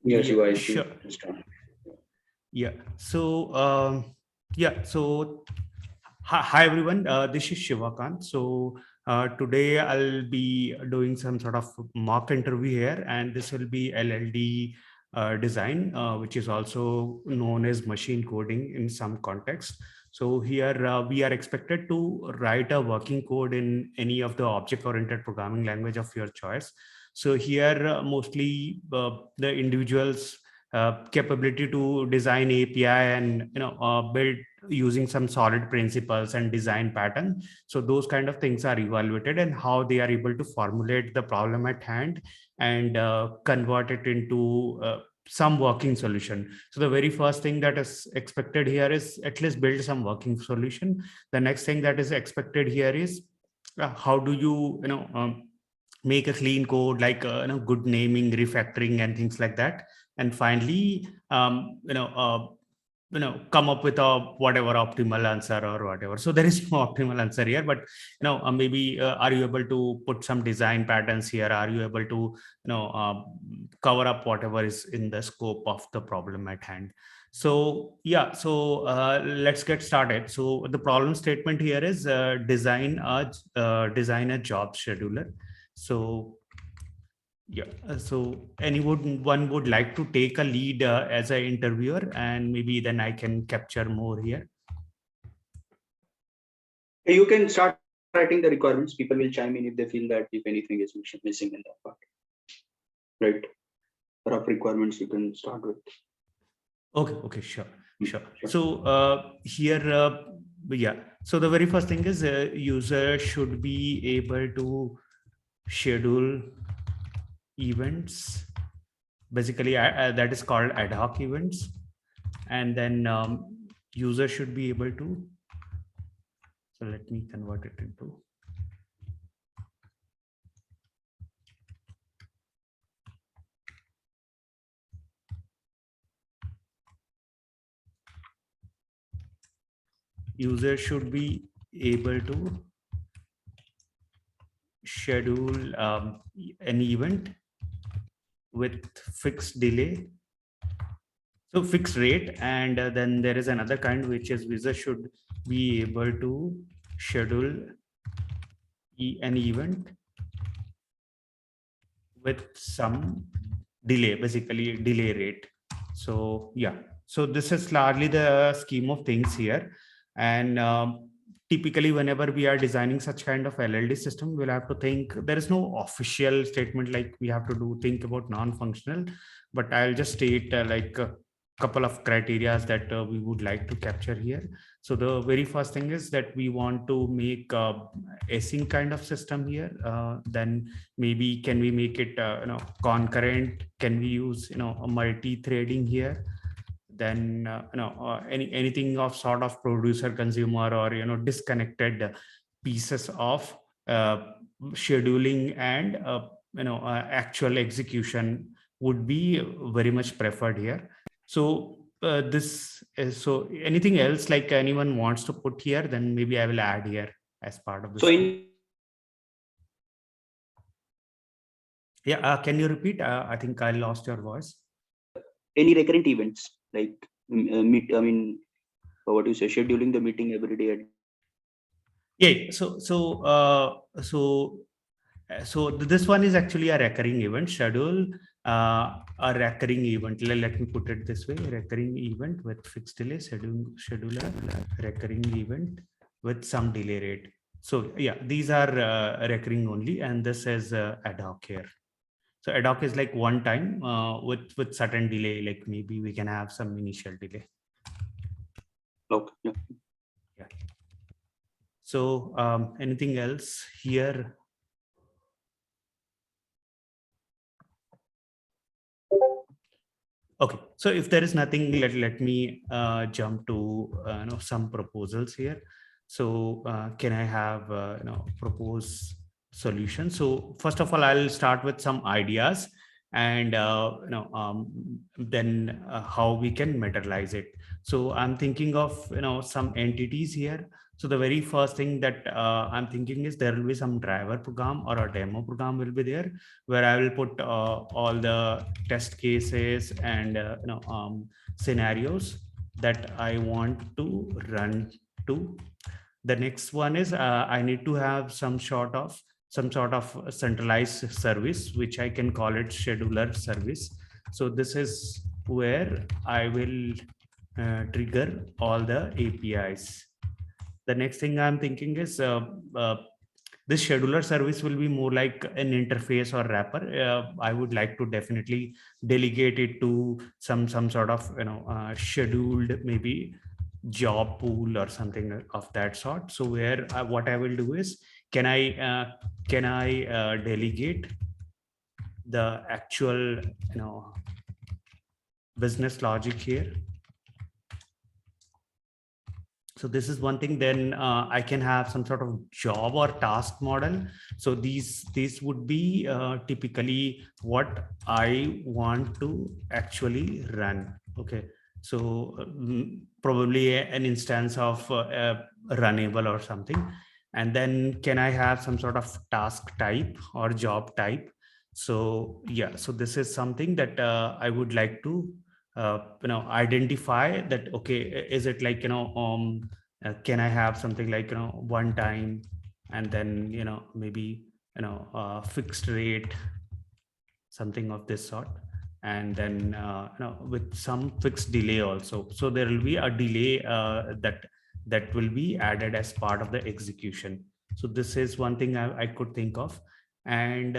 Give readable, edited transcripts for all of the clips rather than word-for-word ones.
Yeah, Yeah, Shiva, if you sure. can start. Yeah. So, yeah. So, hi everyone. This is Shivakant. So, today I'll be doing some sort of mock interview here, and this will be LLD design, which is also known as machine coding in some context. So here we are expected to write a working code in any of the object-oriented programming language of your choice. So here mostly the individuals capability to design API and build using some solid principles and design pattern. So those kind of things are evaluated, and how they are able to formulate the problem at hand and convert it into some working solution. So the very first thing that is expected here is at least build some working solution. The next thing that is expected here is how do you make a clean code, like good naming, refactoring, and things like that. And finally come up with a whatever optimal answer or whatever. So there is no optimal answer here, but maybe are you able to put some design patterns here? Are you able to cover up whatever is in the scope of the problem at hand? So yeah, so let's get started. So the problem statement here is design a job scheduler. So yeah, so anyone one would like to take a lead as an interviewer, and maybe then I can capture more here. You can start writing the requirements. People will chime in if they feel that if anything is missing in that part. Right. Rough requirements you can start with. Okay, sure. Sure. So here, yeah. So the very first thing is user should be able to schedule events. Basically, that is called ad hoc events, and then user should be able to. So let me convert it into. User should be able to schedule an event with fixed delay, so fixed rate, and then there is another kind, which is user should be able to schedule an event with some delay, basically delay rate. So yeah, so this is largely the scheme of things here. And typically whenever we are designing such kind of LLD system, we'll have to think, there is no official statement like we have to do think about non-functional, but I'll just state like a couple of criterias that we would like to capture here. So the very first thing is that we want to make async kind of system here. Then maybe can we make it concurrent? Can we use a multi-threading here? Then anything of sort of producer consumer, or disconnected pieces of scheduling and actual execution would be very much preferred here. So this is, so anything else like anyone wants to put here, then maybe I will add here as part of So this. in Yeah, can you repeat? I think I lost your voice. any recurrent events like meet, I mean, what you say, scheduling the meeting every day. Yeah. So this one is actually a recurring event schedule, a recurring event. Let me put it this way: recurring event with fixed delay, scheduler, recurring event with some delay rate. So yeah, these are recurring only, and this is ad hoc here. So ad hoc is like one time with certain delay, like maybe we can have some initial delay. Okay. Yeah. Yeah. So anything else here? Okay, so if there is nothing, let me jump to some proposals here. So can I have propose solution? So first of all, I'll start with some ideas, and then how we can materialize it. So I'm thinking of some entities here. So the very first thing that I'm thinking is there will be some driver program or a demo program will be there, where I will put all the test cases and scenarios that I want to run to. The next one is I need to have some sort of centralized service, which I can call it scheduler service. So this is where I will trigger all the APIs. The next thing I'm thinking is this scheduler service will be more like an interface or wrapper. I would like to definitely delegate it to some sort of scheduled maybe job pool or something of that sort. So where what I will do is can I delegate the actual business logic here. So this is one thing. Then I can have some sort of job or task model. So these would be typically what I want to actually run. Okay. So probably an instance of runnable or something. And then can I have some sort of task type or job type? So yeah, so this is something that I would like to identify that. Okay, is it like can I have something like one time, and then maybe fixed rate, something of this sort, and then with some fixed delay also. So there will be a delay that will be added as part of the execution. So this is one thing I could think of. And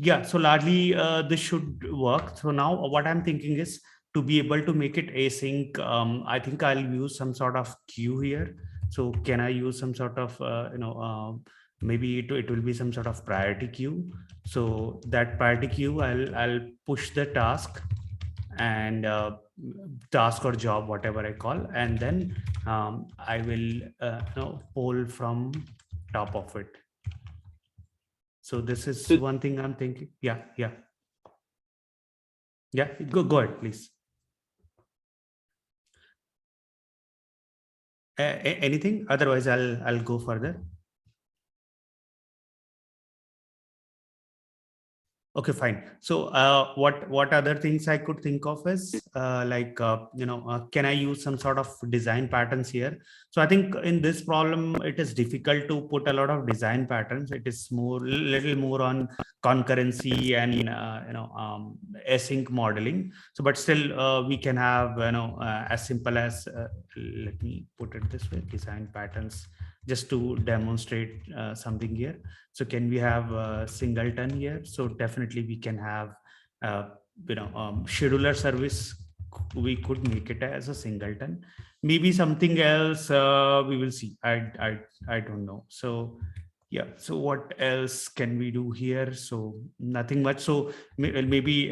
yeah, so largely this should work. So now what I'm thinking is to be able to make it async. I think I'll use some sort of queue here. So can I use some sort of maybe it will be some sort of priority queue. So that priority queue, I'll push the task and task or job, whatever I call, and then I will pull from top of it. So this is So- one thing I'm thinking. Yeah. Go ahead, please. Anything? Otherwise, I'll go further. Okay, fine. So what other things I could think of is can I use some sort of design patterns here? So I think in this problem, it is difficult to put a lot of design patterns. It is little more on concurrency and async modeling. So but still we can have as simple as let me put it this way, design patterns, just to demonstrate something here. So can we have a singleton here? So definitely we can have scheduler service. We could make it as a singleton. Maybe something else we will see. I don't know. So yeah. So what else can we do here? So nothing much. So maybe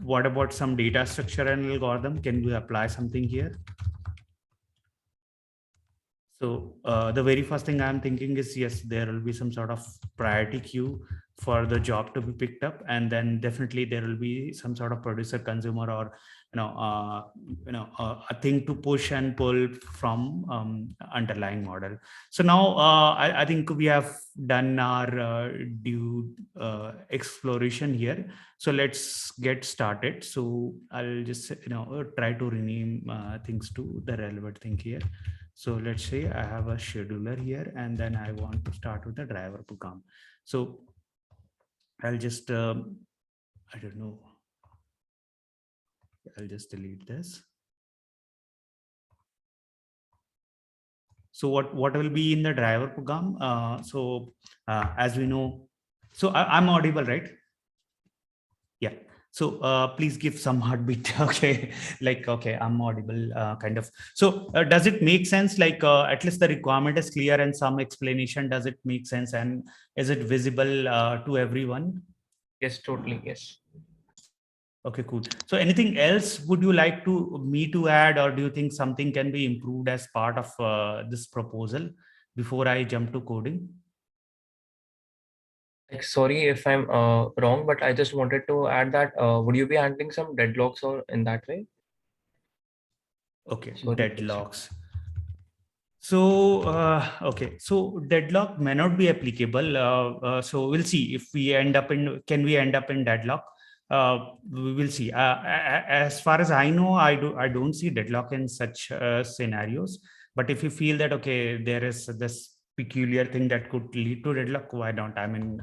what about some data structure and algorithm? Can we apply something here? So the very first thing I'm thinking is, yes, there will be some sort of priority queue for the job to be picked up, and then definitely there will be some sort of producer consumer or a thing to push and pull from underlying model. So now I think we have done our due exploration here. So let's get started. So I'll just try to rename things to the relevant thing here. So let's say I have a scheduler here, and then I want to start with the driver program. So I'll just, I don't know, I'll just delete this. So what will be in the driver program? As we know, so I'm audible, right? Yeah. So please give some heartbeat. Okay, like okay, I'm audible, kind of. So does it make sense? Like at least the requirement is clear and some explanation. Does it make sense, and is it visible to everyone? Yes, totally. Yes. Okay, cool. So anything else would you like to add, or do you think something can be improved as part of this proposal before I jump to coding? Like, sorry if I'm wrong, but I just wanted to add that would you be handling some deadlocks or in that way? Okay, Sorry. deadlocks. So, okay, so deadlock may not be applicable. So we'll see if we end up in, can we end up in deadlock? We will see. As far as I know, I don't see deadlock in such scenarios. But if you feel that, okay, there is this peculiar thing that could lead to deadlock, why not? I mean,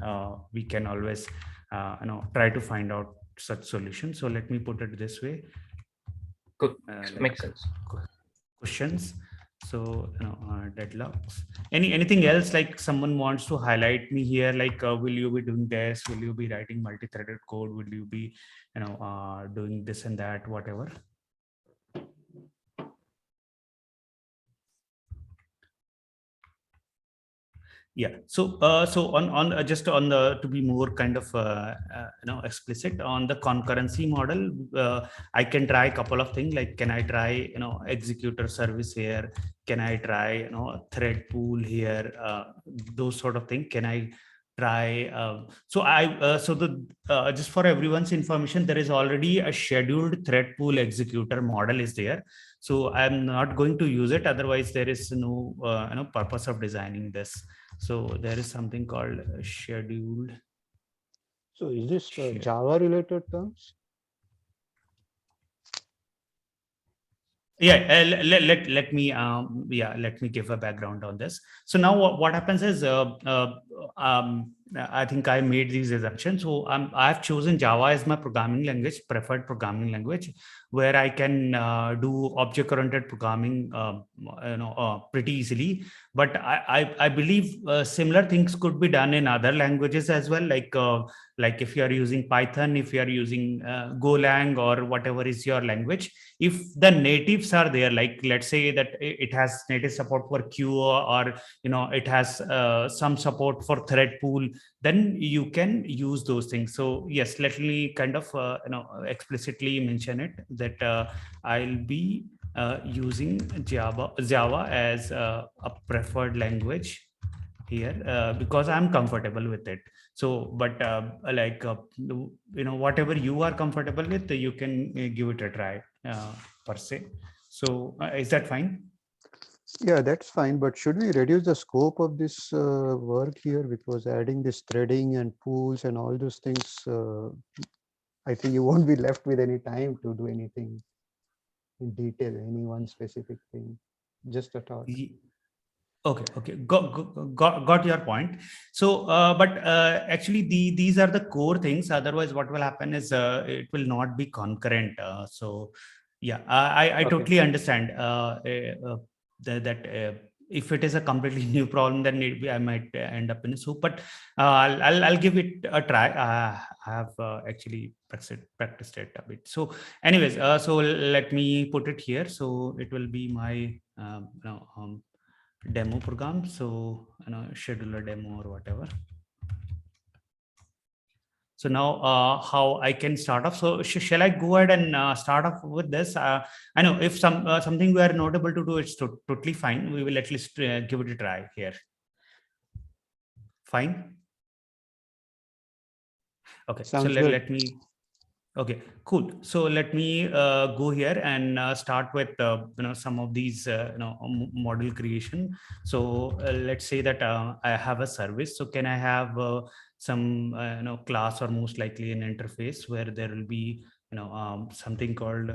we can always, try to find out such solution. So let me put it this way. Good. Like Makes sense. questions. So deadlocks. Anything else like someone wants to highlight me here? Like, will you be doing this? Will you be writing multi-threaded code? Will you be, doing this and that, whatever? Yeah. So on just on the, to be more kind of explicit on the concurrency model, I can try a couple of things. Like, can I try executor service here? Can I try thread pool here? Those sort of thing. Can I try? Just for everyone's information, there is already a scheduled thread pool executor model is there. So I'm not going to use it. Otherwise, there is no purpose of designing this. So there is something called scheduled. So is this Java related terms? Yeah, let me let me give a background on this. So now what happens is I think I made these assumptions. So I've chosen Java as my programming language, preferred programming language, where I can do object-oriented programming pretty easily. But I believe similar things could be done in other languages as well, like if you are using Python, if you are using Golang or whatever is your language. If the natives are there, like let's say that it has native support for Q, or it has some support for thread pool, then you can use those things. So yes, let me kind of explicitly mention it that I'll be using Java as a preferred language here because I'm comfortable with it. So, but whatever you are comfortable with, you can give it a try per se. So, is that fine? Yeah, that's fine. But should we reduce the scope of this work here? Because adding this threading and pools and all those things, I think you won't be left with any time to do anything in detail, any one specific thing. Just a thought. Okay, got your point. So, but actually, these are the core things. Otherwise, what will happen is it will not be concurrent. So, yeah, I Okay. totally understand that if it is a completely new problem, then maybe I might end up in a soup. But I'll give it a try. I have actually practiced it a bit. So, anyways, so let me put it here. So it will be my demo program. So scheduler demo or whatever. So now how I can start off. So shall I go ahead and start off with this? I know if something we are not able to do, it's totally fine. We will at least give it a try here. Fine. Okay. Sounds so good. let me. Okay, cool. So let me go here and start with some of these model creation. So let's say that I have a service. So can I have some class, or most likely an interface where there will be something called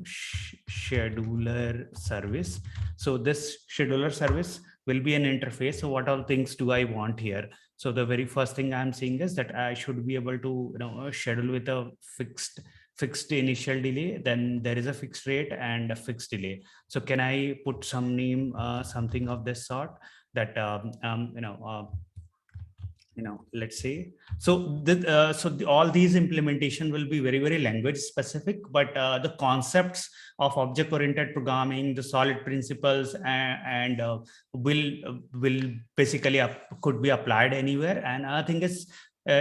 scheduler service. So this scheduler service will be an interface. So what all things do I want here? So the very first thing I'm seeing is that I should be able to schedule with a fixed initial delay. Then there is a fixed rate and a fixed delay. So can I put some name, something of this sort that let's say, so all these implementation will be very language specific, but the concepts of object oriented programming, the solid principles, and will basically could be applied anywhere. And I think it's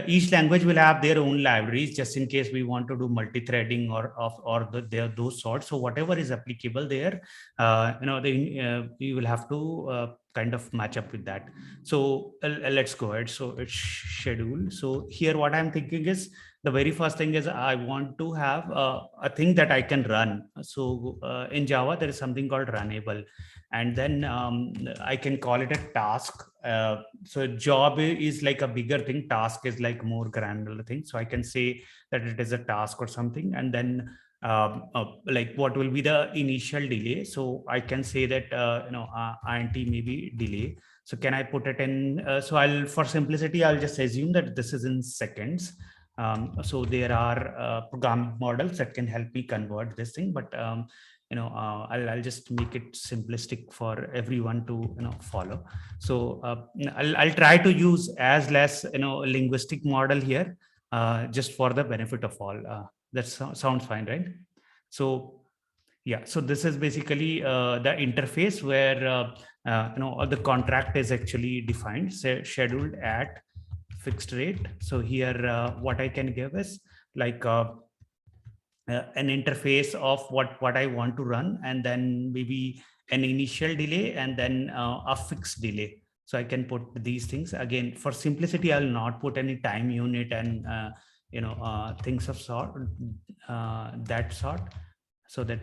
each language will have their own libraries, just in case we want to do multi-threading or those sorts. So whatever is applicable there, you will have to kind of match up with that. So let's go ahead. So it's schedule. So here what I'm thinking is, the very first thing is I want to have a thing that I can run. So in Java, there is something called runnable, and then I can call it a task. So job is like a bigger thing. Task is like more granular thing. So I can say that it is a task or something, and then like what will be the initial delay. So I can say that int maybe delay. So can I put it in? So I'll, for simplicity, I'll just assume that this is in seconds. So there are program models that can help me convert this thing, but I'll just make it simplistic for everyone to follow. So I'll try to use as less linguistic model here, just for the benefit of all. That sounds fine, right? So yeah, so this is basically the interface where the contract is actually defined, say, scheduled at fixed rate. So here what I can give is like an interface of what I want to run, and then maybe an initial delay, and then a fixed delay. So I can put these things. Again, for simplicity, I'll not put any time unit and things of sort, that sort, so that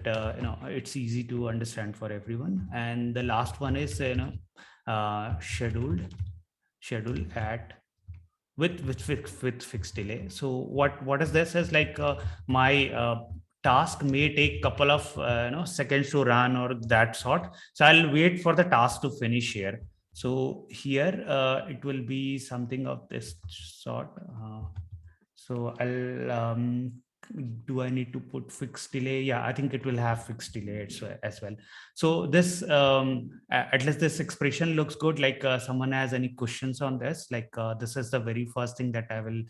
it's easy to understand for everyone. And the last one is schedule at with fixed delay. So what is this is like my task may take couple of seconds to run or that sort. So I'll wait for the task to finish here. So here it will be something of this sort. So I'll do I need to put fixed delay? Yeah, I think it will have fixed delay as well. So this at least this expression looks good. Like someone has any questions on this? Like this is the very first thing that I will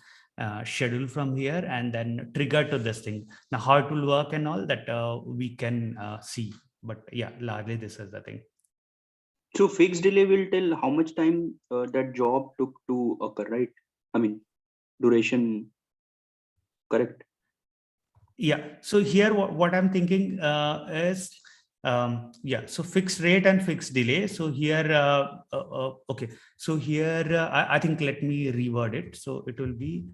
schedule from here, and then trigger to this thing. Now how it will work and all that we can see. But yeah, largely this is the thing. So fixed delay will tell how much time that job took to occur, right? I mean, duration, correct? Yeah. So here what I'm thinking is yeah. So fixed rate and fixed delay. So here okay. So here I think let me reword it. So it will be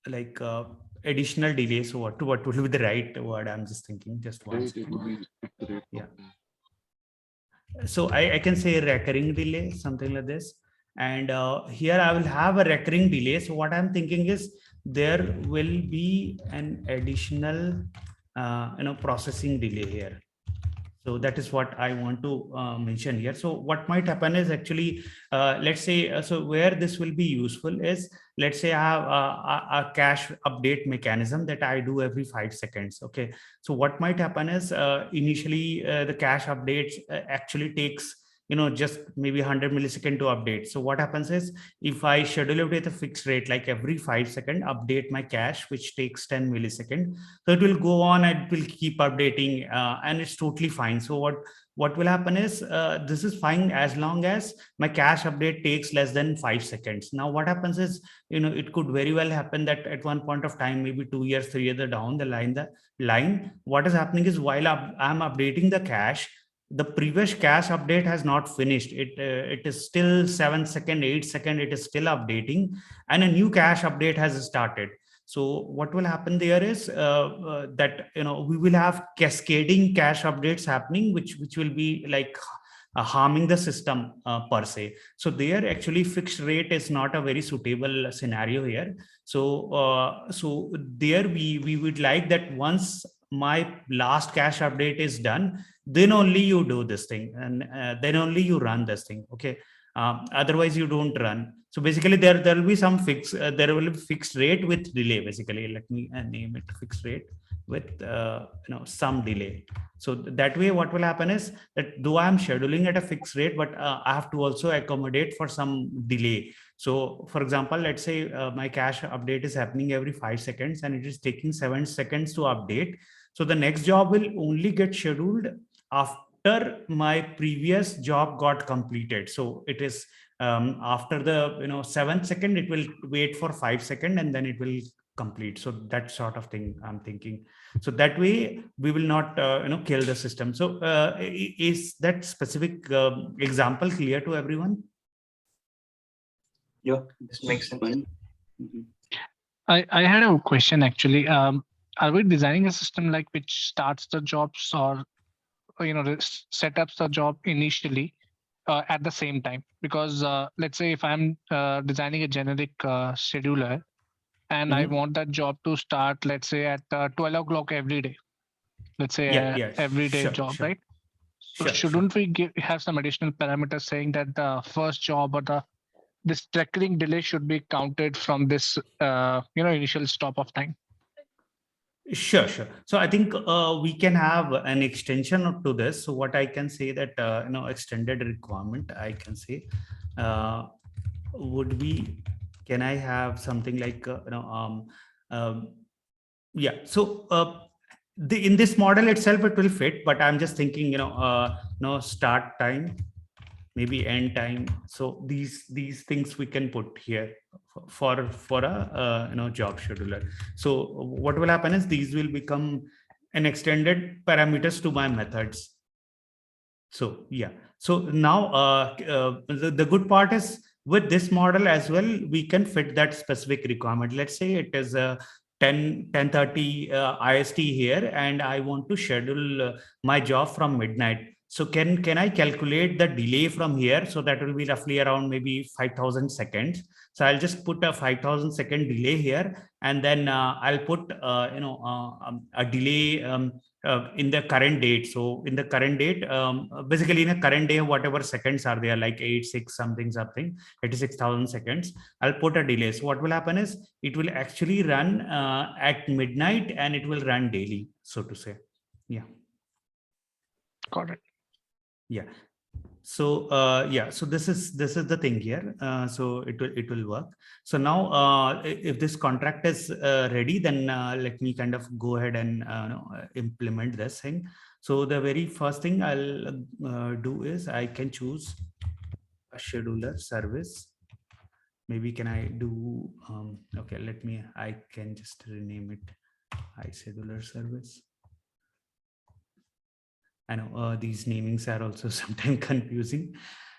like additional delay. So what would be the right word? I'm just thinking. Just one second. Yeah. So I can say recurring delay, something like this. And here I will have a recurring delay. So what I'm thinking is there will be an additional processing delay here. So that is what I want to mention here. So what might happen is actually, let's say, so where this will be useful is, let's say I have a cache update mechanism that I do every 5 seconds. Okay. So what might happen is initially the cache updates actually takes just maybe 100 millisecond to update. So what happens is, if I schedule it with a fixed rate, like every 5 second update my cache, which takes 10 millisecond, so it will go on and it will keep updating, and it's totally fine. So what will happen is this is fine as long as my cache update takes less than 5 seconds. Now what happens is, it could very well happen that at one point of time, maybe 2 years, 3 years down the line, what is happening is, while I'm updating the cache, the previous cache update has not finished. It is still 7 second, 8 second, it is still updating, and a new cache update has started. So what will happen there is that we will have cascading cache updates happening, which will be like harming the system per se. So there actually fixed rate is not a very suitable scenario here. So there we would like that once my last cache update is done, then only you do this thing, and then only you run this thing. Okay. Otherwise you don't run. So basically there will be some there will be fixed rate with delay. Basically, let me name it fixed rate with some delay. So that way what will happen is that though I'm scheduling at a fixed rate, but I have to also accommodate for some delay. So for example, let's say my cache update is happening every 5 seconds and it is taking 7 seconds to update. So the next job will only get scheduled after my previous job got completed. So it is after the 7th second, it will wait for 5 seconds, and then it will complete. So that sort of thing I'm thinking. So that way we will not kill the system. So is that specific example clear to everyone? Yeah, This makes sense. fine. Mhm. I had a question actually. Are we designing a system like which starts the jobs or set up the job initially at the same time? Because let's say if I'm designing a generic scheduler and I Mhm. want that job to start, let's say at 12 o'clock every day. Let's say Yeah, everyday sure, job, sure, right? So sure, sure. shouldn't we have some additional parameters saying that the first job or this triggering delay should be counted from this initial stop of time? Sure, sure. So I think we can have an extension to this. So what I can say that extended requirement, I can say would be, can I have something like yeah. So in this model itself it will fit, but I'm just thinking start time, maybe end time. So these things we can put here for a job scheduler. So what will happen is these will become an extended parameters to my methods. So yeah, so now the good part is with this model as well, we can fit that specific requirement. Let's say it is a 10:30 IST here, and I want to schedule my job from midnight. So can I calculate the delay from here? So that will be roughly around maybe 5,000 seconds. So I'll just put a 5,000 second delay here, and then I'll put a delay in the current date. So in the current date, basically in a current day, whatever seconds are there, like 86 something 86,000 seconds, I'll put a delay. So what will happen is it will actually run at midnight, and it will run daily, so to say. Yeah. Got it. Yeah. So yeah, so this is the thing here. So it will work. So now if this contract is ready, then let me kind of go ahead and implement this thing. So the very first thing I'll do is I can choose a scheduler service. Maybe can I do okay, I can just rename it scheduler service. I know these namings are also sometimes confusing.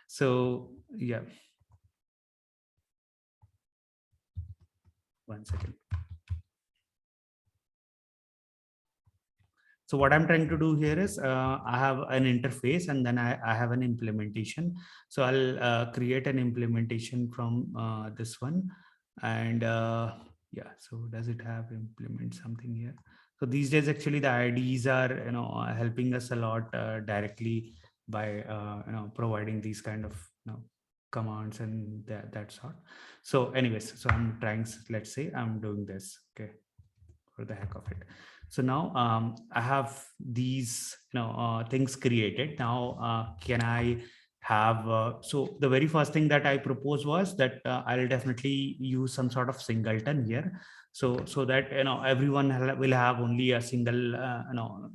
So yeah, one second. So what I'm trying to do here is I have an interface, and then I have an implementation. So I'll create an implementation from this one. And yeah, so does it have implement something here? So these days, actually, the IDs are helping us a lot directly by providing these kind of commands and that sort. So anyways, so I'm trying, let's say I'm doing this, okay, for the heck of it. So now I have these things created. Now can I have so the very first thing that I proposed was that I'll definitely use some sort of singleton here, so that everyone will have only a single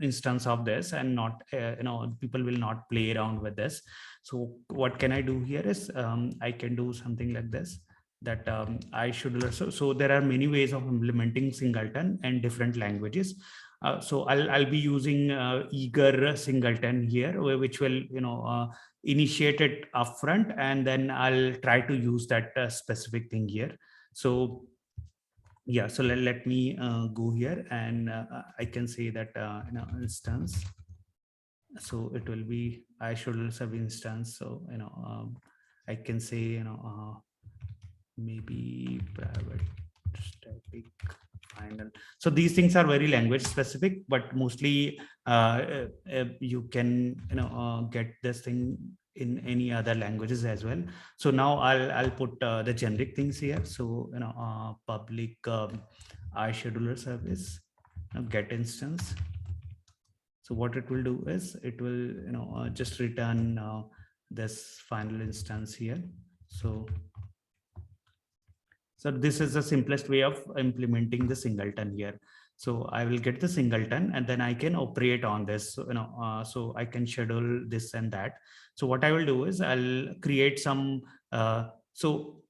instance of this, and not people will not play around with this. So what can I do here is I can do something like this, that I should also. So there are many ways of implementing singleton and different languages. So I'll be using eager singleton here, which will initiate it upfront, and then I'll try to use that specific thing here. So yeah, so let me go here, and I can say that instance. So it will be I should serve instance. So I can say maybe private static final. So these things are very language specific, but mostly you can get this thing in any other languages as well. So now I'll put the generic things here. So public iScheduler service, get instance. So what it will do is it will just return this final instance here. So this is the simplest way of implementing the singleton here. So I will get the singleton, and then I can operate on this. So, so I can schedule this and that. So what I will do is I'll create some. So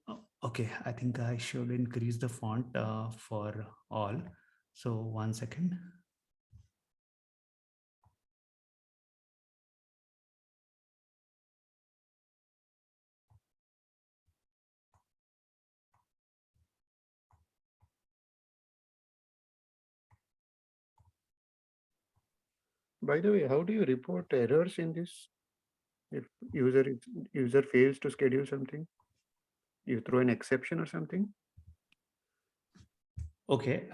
Okay, I think I should increase the font for all. So 1 second. By the way, how do you report errors in this? If user fails to schedule something, you throw an exception or something? Okay.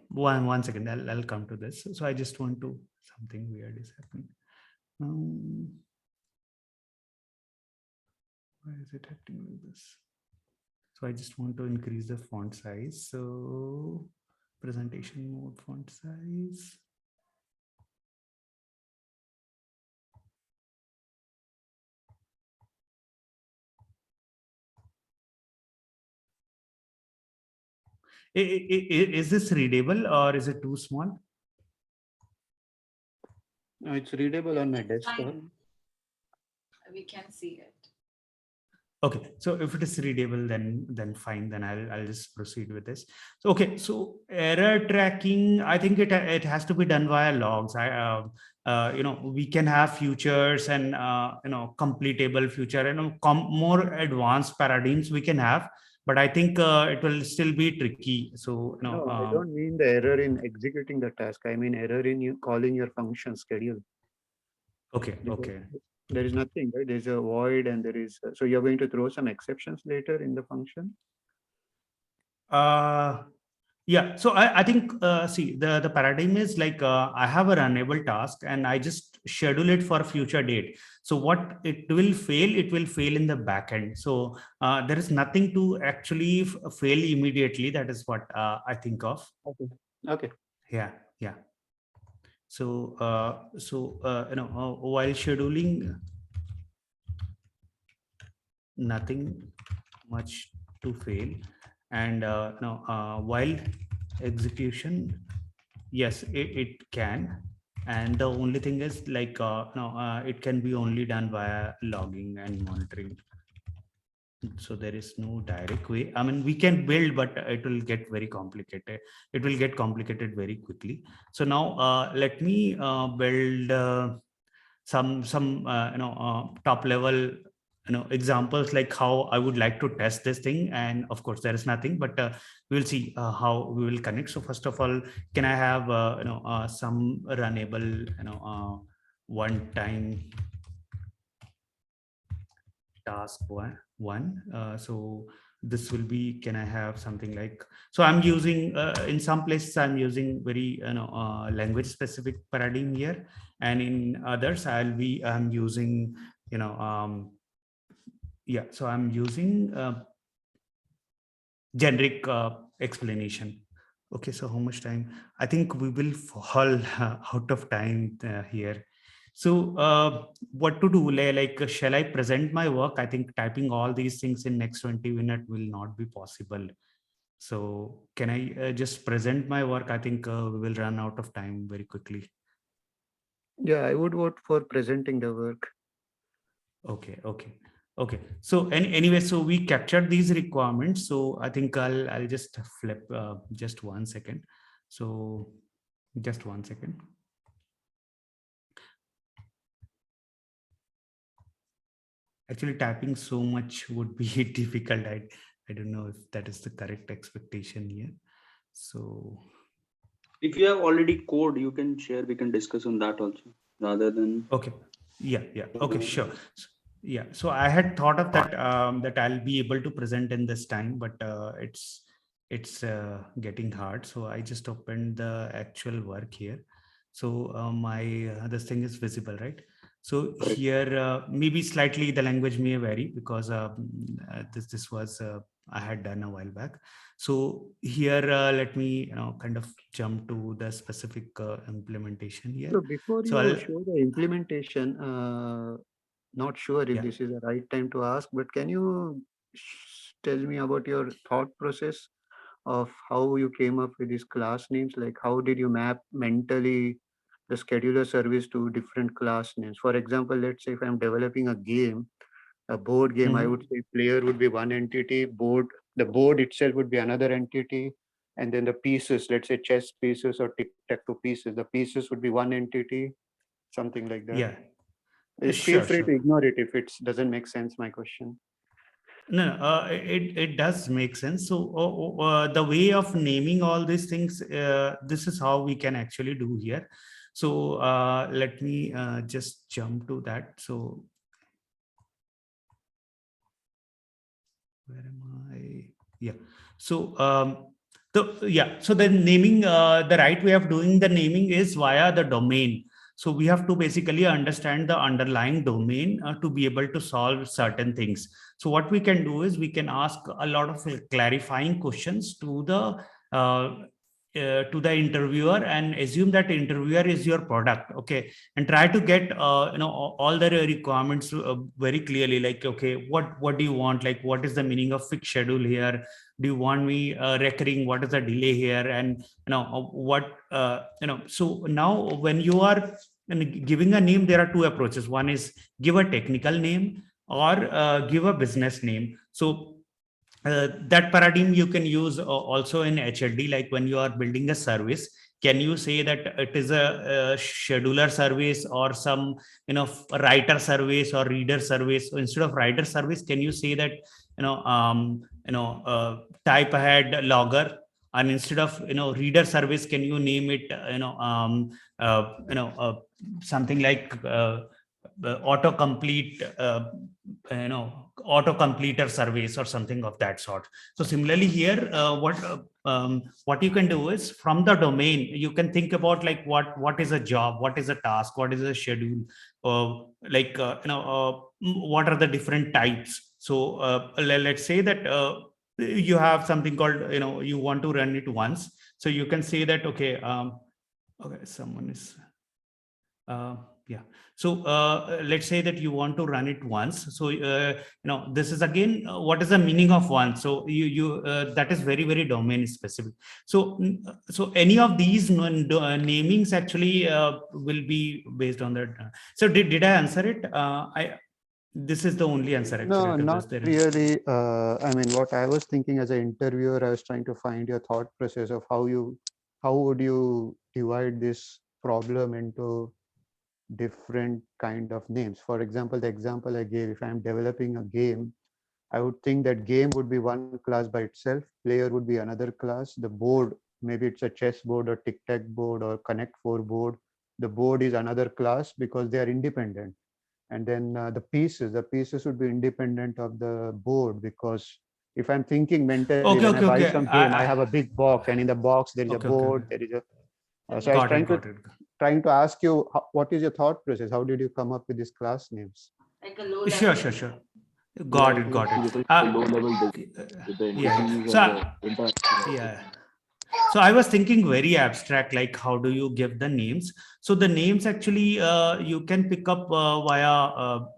One second. I'll come to this. So I just want to something weird is happening. Why is it acting like this? So I just want to increase the font size. So presentation mode font size. Is this readable or is it too small? No, it's readable on my desktop. Fine. We can see it. Okay, so if it is readable, then fine. Then I'll just proceed with this. So okay, so error tracking. I think it has to be done via logs. We can have futures and completable future and more advanced paradigms we can have. But I think it will still be tricky. So No, I don't mean the error in executing the task. I mean error in you calling your function schedule. Okay, okay. There is nothing, right? There's a void and there is, so you're going to throw some exceptions later in the function? Yeah, so I think see the paradigm is like I have a runnable task and I just schedule it for a future date. So what it will fail in the backend. So there is nothing to actually fail immediately. That is what I think of. Okay. Yeah, yeah. So while scheduling, nothing much to fail, and while execution, yes, it can, and the only thing is like it can be only done via logging and monitoring. So there is no direct way. I mean, we can build, but it will get very complicated. It will get complicated very quickly. So now let me build some top level examples, like how I would like to test this thing. And of course there is nothing, but we'll see how we will connect. So first of all, can I have some runnable one time task one. So this will be, can I have something like, so I'm using in some places I'm using very language specific paradigm here, and in others I'm using yeah, so I'm using generic explanation. Okay, so how much time? I think we will fall out of time here. So what to do? Like, shall I present my work? I think typing all these things in next 20 minutes will not be possible. So can I just present my work? I think we will run out of time very quickly. Yeah, I would vote for presenting the work. Okay. So anyway, so we captured these requirements. So I think I'll just flip just 1 second. So just 1 second. Actually, typing so much would be difficult. I don't know if that is the correct expectation here. So If you have already code, you can share. We can discuss on that also, rather than. okay. Yeah. Okay, sure. Yeah, so I had thought of that that I'll be able to present in this time, but it's getting hard. So I just opened the actual work here. So my this thing is visible, right? So Correct. here maybe slightly the language may vary, because this was I had done a while back. So here let me kind of jump to the specific implementation here. So before So you I'll, show the implementation, not sure if yeah. this is the right time to ask, but can you tell me about your thought process of how you came up with these class names? Like, how did you map mentally the scheduler service to different class names? For example, let's say if I'm developing a game, A board game, I Mhm. would say player would be one entity, the board itself would be another entity, and then the pieces, let's say chess pieces or tic-tac-toe pieces, the pieces would be one entity, something like that. Yeah, Feel sure, free to sure. ignore it if it doesn't make sense, my question. No, it does make sense. So the way of naming all these things, this is how we can actually do here. So let me just jump to that. So where am I? Yeah. So so the naming, the right way of doing the naming is via the domain. So we have to basically understand the underlying domain to be able to solve certain things. So what we can do is we can ask a lot of clarifying questions to the interviewer and assume that interviewer is your product. Okay, and try to get all the requirements very clearly, like, okay, what do you want, like what is the meaning of fixed schedule here, do you want me recurring, what is the delay here, and so now when you are giving a name, there are two approaches. One is give a technical name or give a business name. So that paradigm you can use also in HLD, like when you are building a service, can you say that it is a scheduler service or some writer service or reader service? So instead of writer service, can you say that type ahead logger? And instead of reader service, can you name it something like autocomplete auto completer service or something of that sort? So similarly here, what you can do is from the domain you can think about like what is a job, what is a task, what is a schedule, what are the different types. So let's say that you have something called, you want to run it once, so you can say that okay, someone is uh, yeah. So let's say that you want to run it once. So this is again what is the meaning of once. So you that is very very domain specific. So so any of these namings actually will be based on that. So did I answer it? I This is the only answer actually No, to not this. There is really. I mean, what I was thinking as an interviewer, I was trying to find your thought process of how would you divide this problem into different kind of names. For example, the example I gave, if I'm developing a game, I would think that game would be one class by itself, player would be another class, the board, maybe it's a chess board or tic-tac board or connect four board. The board is another class because they are independent. And then the pieces would be independent of the board, because if I'm thinking mentally, okay, when I okay, buy okay. some game, I have a big box, and in the box there is a Okay, okay, board, okay. there is a so I was Got it, got it. trying to ask you, what is your thought process? How did you come up with these class names? Like a low Sure, level. sure, sure. Got it, got it. Yeah, yeah. Yeah. So I was thinking very abstract, like how do you give the names? So the names actually you can pick up via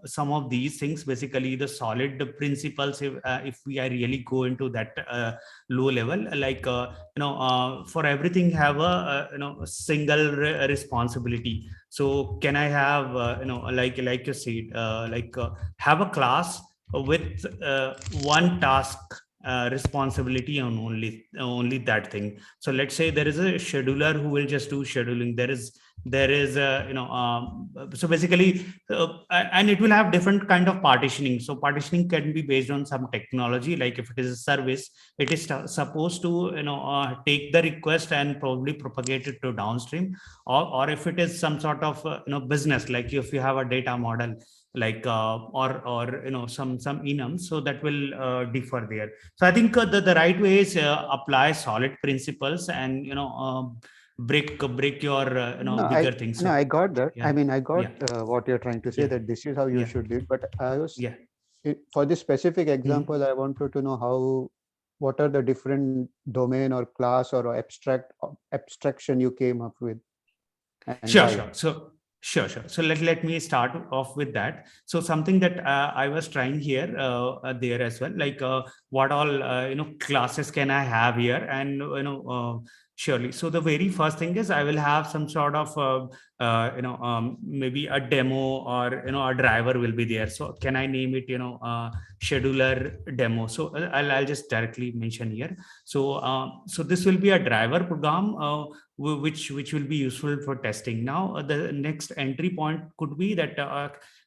some of these things. Basically, the solid principles. If we are really go into that low level, like for everything have a single responsibility. So can I have like you said have a class with one task responsibility on only that thing. So let's say there is a scheduler who will just do scheduling. There is so basically and it will have different kind of partitioning. So partitioning can be based on some technology, like if it is a service, it is supposed to take the request and probably propagate it to downstream, or if it is some sort of business, like if you have a data model, like or some enums, so that will differ there. So I think the right way is apply solid principles and break your No, bigger things. no, So I got that. yeah, I mean, I got yeah, what you're trying to say, yeah, that this is how you yeah, should do it. But I was yeah. for this specific Mhm. example, I wanted to know what are the different domain or class or abstraction you came up with, and Sure, why. sure. So sure. So let me start off with that. So something that I was trying here there as well, like what all classes can I have here, and Surely. So the very first thing is I will have some sort of, maybe a demo, or, a driver will be there. So can I name it, scheduler demo? So I'll just directly mention here. So, so this will be a driver program, which will be useful for testing. Now, the next entry point could be that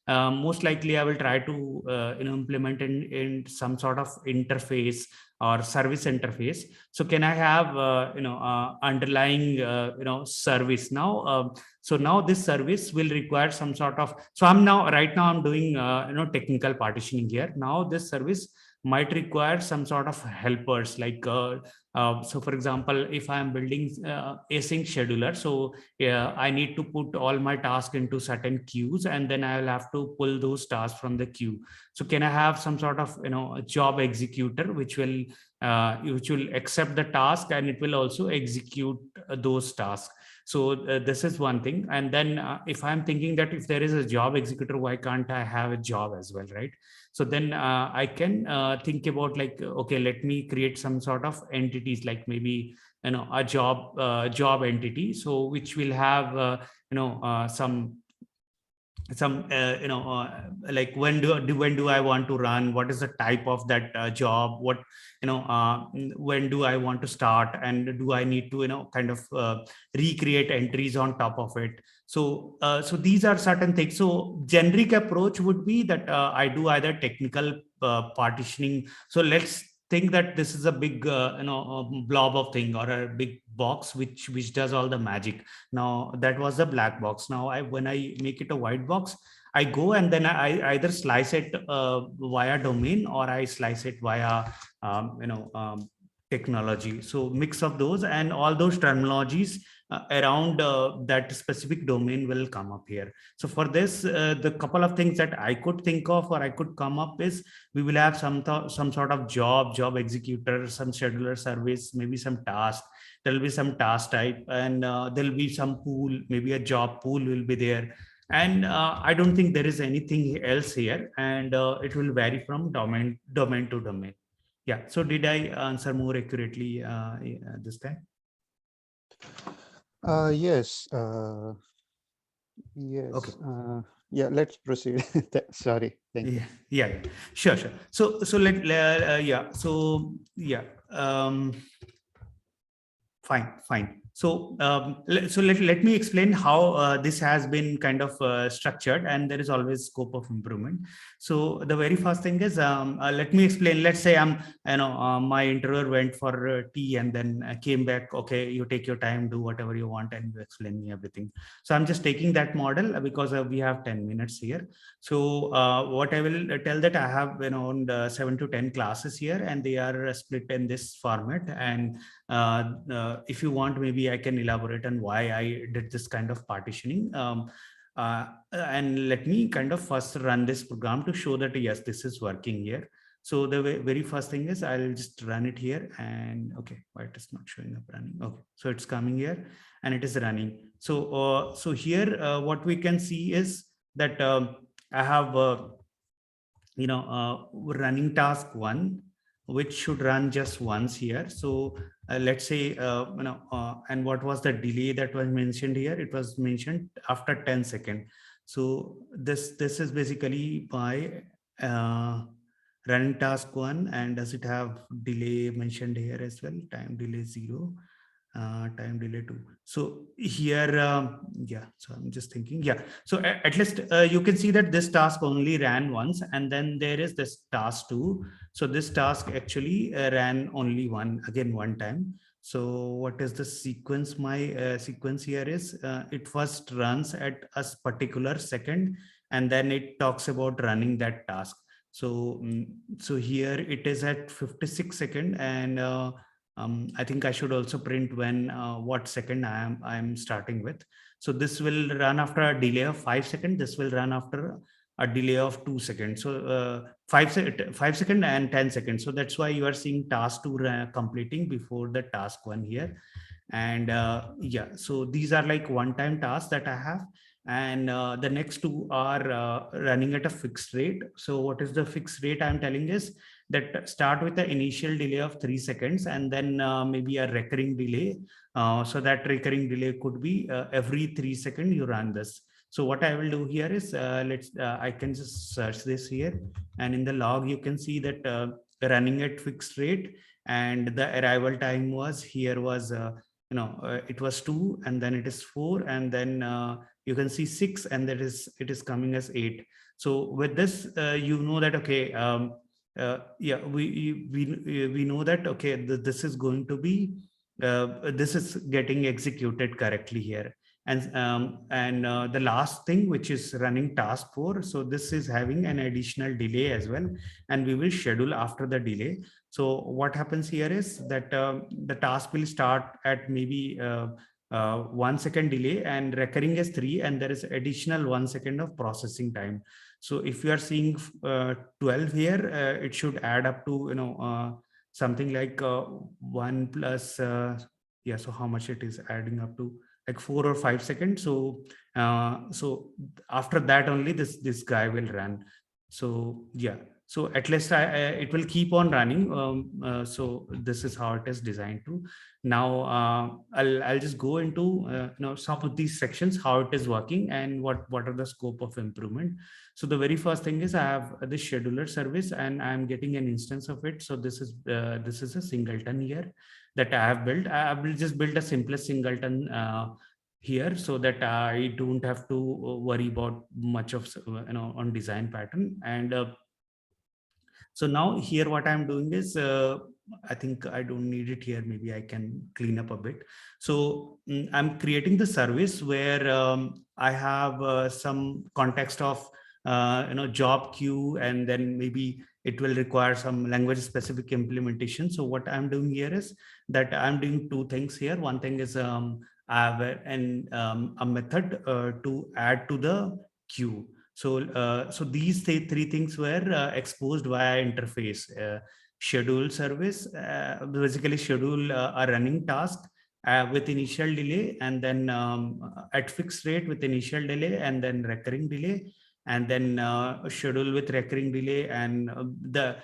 most likely I will try to, implement in some sort of interface or service interface. So can I have underlying service now? So now this service will require some sort of, so right now I'm doing technical partitioning here. Now this service might require some sort of helpers, like so for example, if I am building async scheduler, so I need to put all my tasks into certain queues, and then I will have to pull those tasks from the queue. So can I have some sort of a job executor which will accept the task, and it will also execute those tasks. So this is one thing. And then if I'm thinking that if there is a job executor, why can't I have a job as well, right? So then I can think about, like, okay, let me create some sort of entities, like maybe a job entity, so which will have some like when do I want to run, what is the type of that job, what when do I want to start, and do I need to kind of recreate entries on top of it. So so these are certain things. So generic approach would be that I do either technical partitioning. So let's think that this is a big blob of thing, or a big box which does all the magic. Now that was the black box. Now when I make it a white box, I go and then I either slice it via domain, or I slice it via technology. So mix of those, and all those terminologies around that specific domain will come up here. So for this, the couple of things that I could think of, or I could come up is, we will have some sort of job executor, some scheduler service, maybe some task. There will be some task type, and there will be some pool, maybe a job pool will be there. And I don't think there is anything else here, and it will vary from domain to domain. Yeah. So did I answer more accurately this time? Yes. Yes. Okay. Yeah, let's proceed. Sorry. Thank you. Yeah. Sure. So yeah. So yeah. Fine. So let me explain how this has been kind of structured, and there is always scope of improvement. So the very first thing is, let me explain. Let's say my interviewer went for tea and then came back. Okay, you take your time, do whatever you want, and you explain me everything. So I'm just taking that model because we have 10 minutes here. So what I will tell, that I have around 7 to 10 classes here, and they are split in this format. And if you want, maybe I can elaborate on why I did this kind of partitioning. And let me kind of first run this program to show that yes, this is working here. So the very first thing is, I'll just run it here, and okay, why it is not showing up running? Okay, so it's coming here and it is running. So so here what we can see is that I have running task 1, which should run just once here. So let's say and what was the delay that was mentioned here? It was mentioned after 10 seconds. So this is basically my running task 1. And does it have delay mentioned here as well? Time delay 0, time delay 2. So here yeah, so I'm just thinking, yeah, so at least you can see that this task only ran once, and then there is this task 2. So this task actually ran only one time. So what is the sequence? My sequence here is it first runs at a particular second, and then it talks about running that task. So so here it is at 56 seconds, and I think I should also print when what second I am starting with. So this will run after a delay of 5 seconds. This will run after a delay of 2 seconds. So 5 seconds and 10 seconds. So that's why you are seeing task 2 completing before the task 1 here. And yeah, so these are like one-time tasks that I have. and the next two are running at a fixed rate. So what is the fixed rate I'm telling is that start with the initial delay of 3 seconds and then maybe a recurring delay. So that recurring delay could be every 3 seconds you run this. So what I will do here is I can just search this here, and in the log you can see that running at fixed rate, and the arrival time was here was it was 2, and then it is 4, and then you can see 6, and that is it is coming as 8. So with this you know that okay, yeah, we know that okay, this is going to be this is getting executed correctly here. And the last thing, which is running task 4, so this is having an additional delay as well, and we will schedule after the delay. So what happens here is that the task will start at maybe 1 second delay, and recurring is 3, and there is additional 1 second of processing time. So if you are seeing 12 here, it should add up to something like 1 plus yeah, so how much it is adding up to, like 4 or 5 seconds. So so after that only this guy will run. So yeah, so at least it will keep on running. So this is how it is designed to. Now I'll just go into some of these sections, how it is working and what are the scope of improvement. So the very first thing is I have this scheduler service, and I'm getting an instance of it. So this is a singleton here that I have built. I will just build a simplest singleton here, so that I don't have to worry about much of on design pattern. And so now here what I'm doing is I think I don't need it here. Maybe I can clean up a bit. So I'm creating the service where I have some context of job queue, and then maybe it will require some language specific implementation. So what I'm doing here is that I'm doing two things here. One thing is I have a method to add to the queue. So these three things were exposed via interface. Schedule service, basically schedule a running task with initial delay, and then at fixed rate with initial delay, and then recurring delay, and then schedule with recurring delay, and the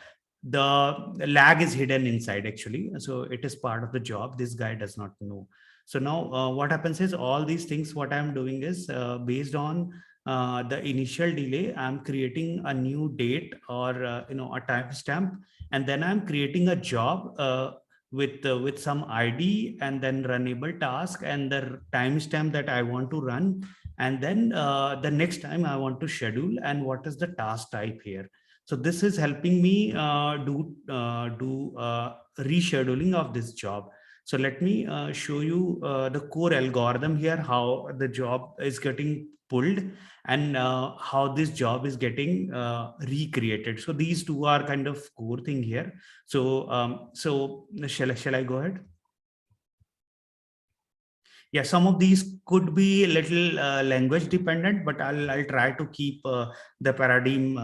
lag is hidden inside actually. So it is part of the job. This guy does not know. So now what happens is all these things, what I'm doing is based on the initial delay, I'm creating a new date or a timestamp, and then I'm creating a job with some ID, and then runnable task and the timestamp that I want to run, and then the next time I want to schedule, and what is the task type here. So this is helping me do rescheduling of this job. So let me show you the core algorithm here, how the job is getting pulled, and how this job is getting recreated. So these two are kind of core thing here. So shall I go ahead? Yeah, some of these could be a little language dependent, but I'll try to keep the paradigm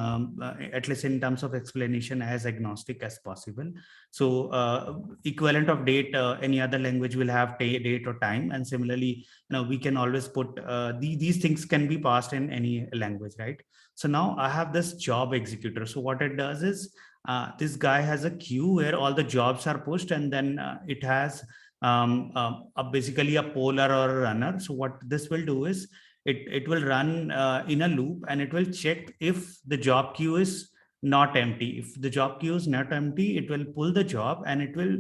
at least in terms of explanation as agnostic as possible. So equivalent of date, any other language will have date or time, and similarly, we can always put these things can be passed in any language, right? So now I have this job executor. So what it does is this guy has a queue where all the jobs are pushed, and then it has basically a polar or a runner. So what this will do is it will run in a loop, and it will check if the job queue is not empty. If the job queue is not empty, it will pull the job, and it will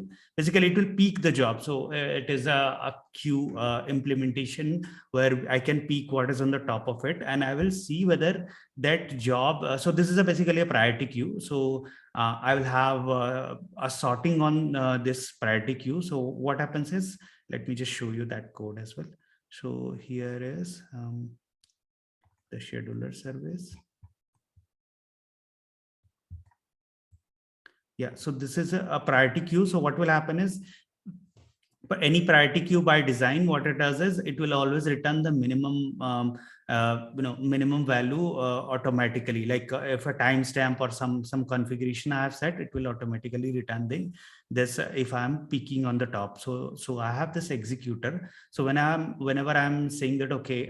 peak the job. So it is a queue implementation where I can peak what is on the top of it, and I will see whether that job. So this is basically a priority queue. So I will have a sorting on this priority queue. So what happens is, let me just show you that code as well. So here is the scheduler service. Yeah, so this is a priority queue. So what will happen is but any priority queue by design, what it does is it will always return the minimum, minimum value automatically. Like if a timestamp or some configuration I have set, it will automatically return this if I'm peaking on the top. So I have this executor. So whenever I'm saying that, okay,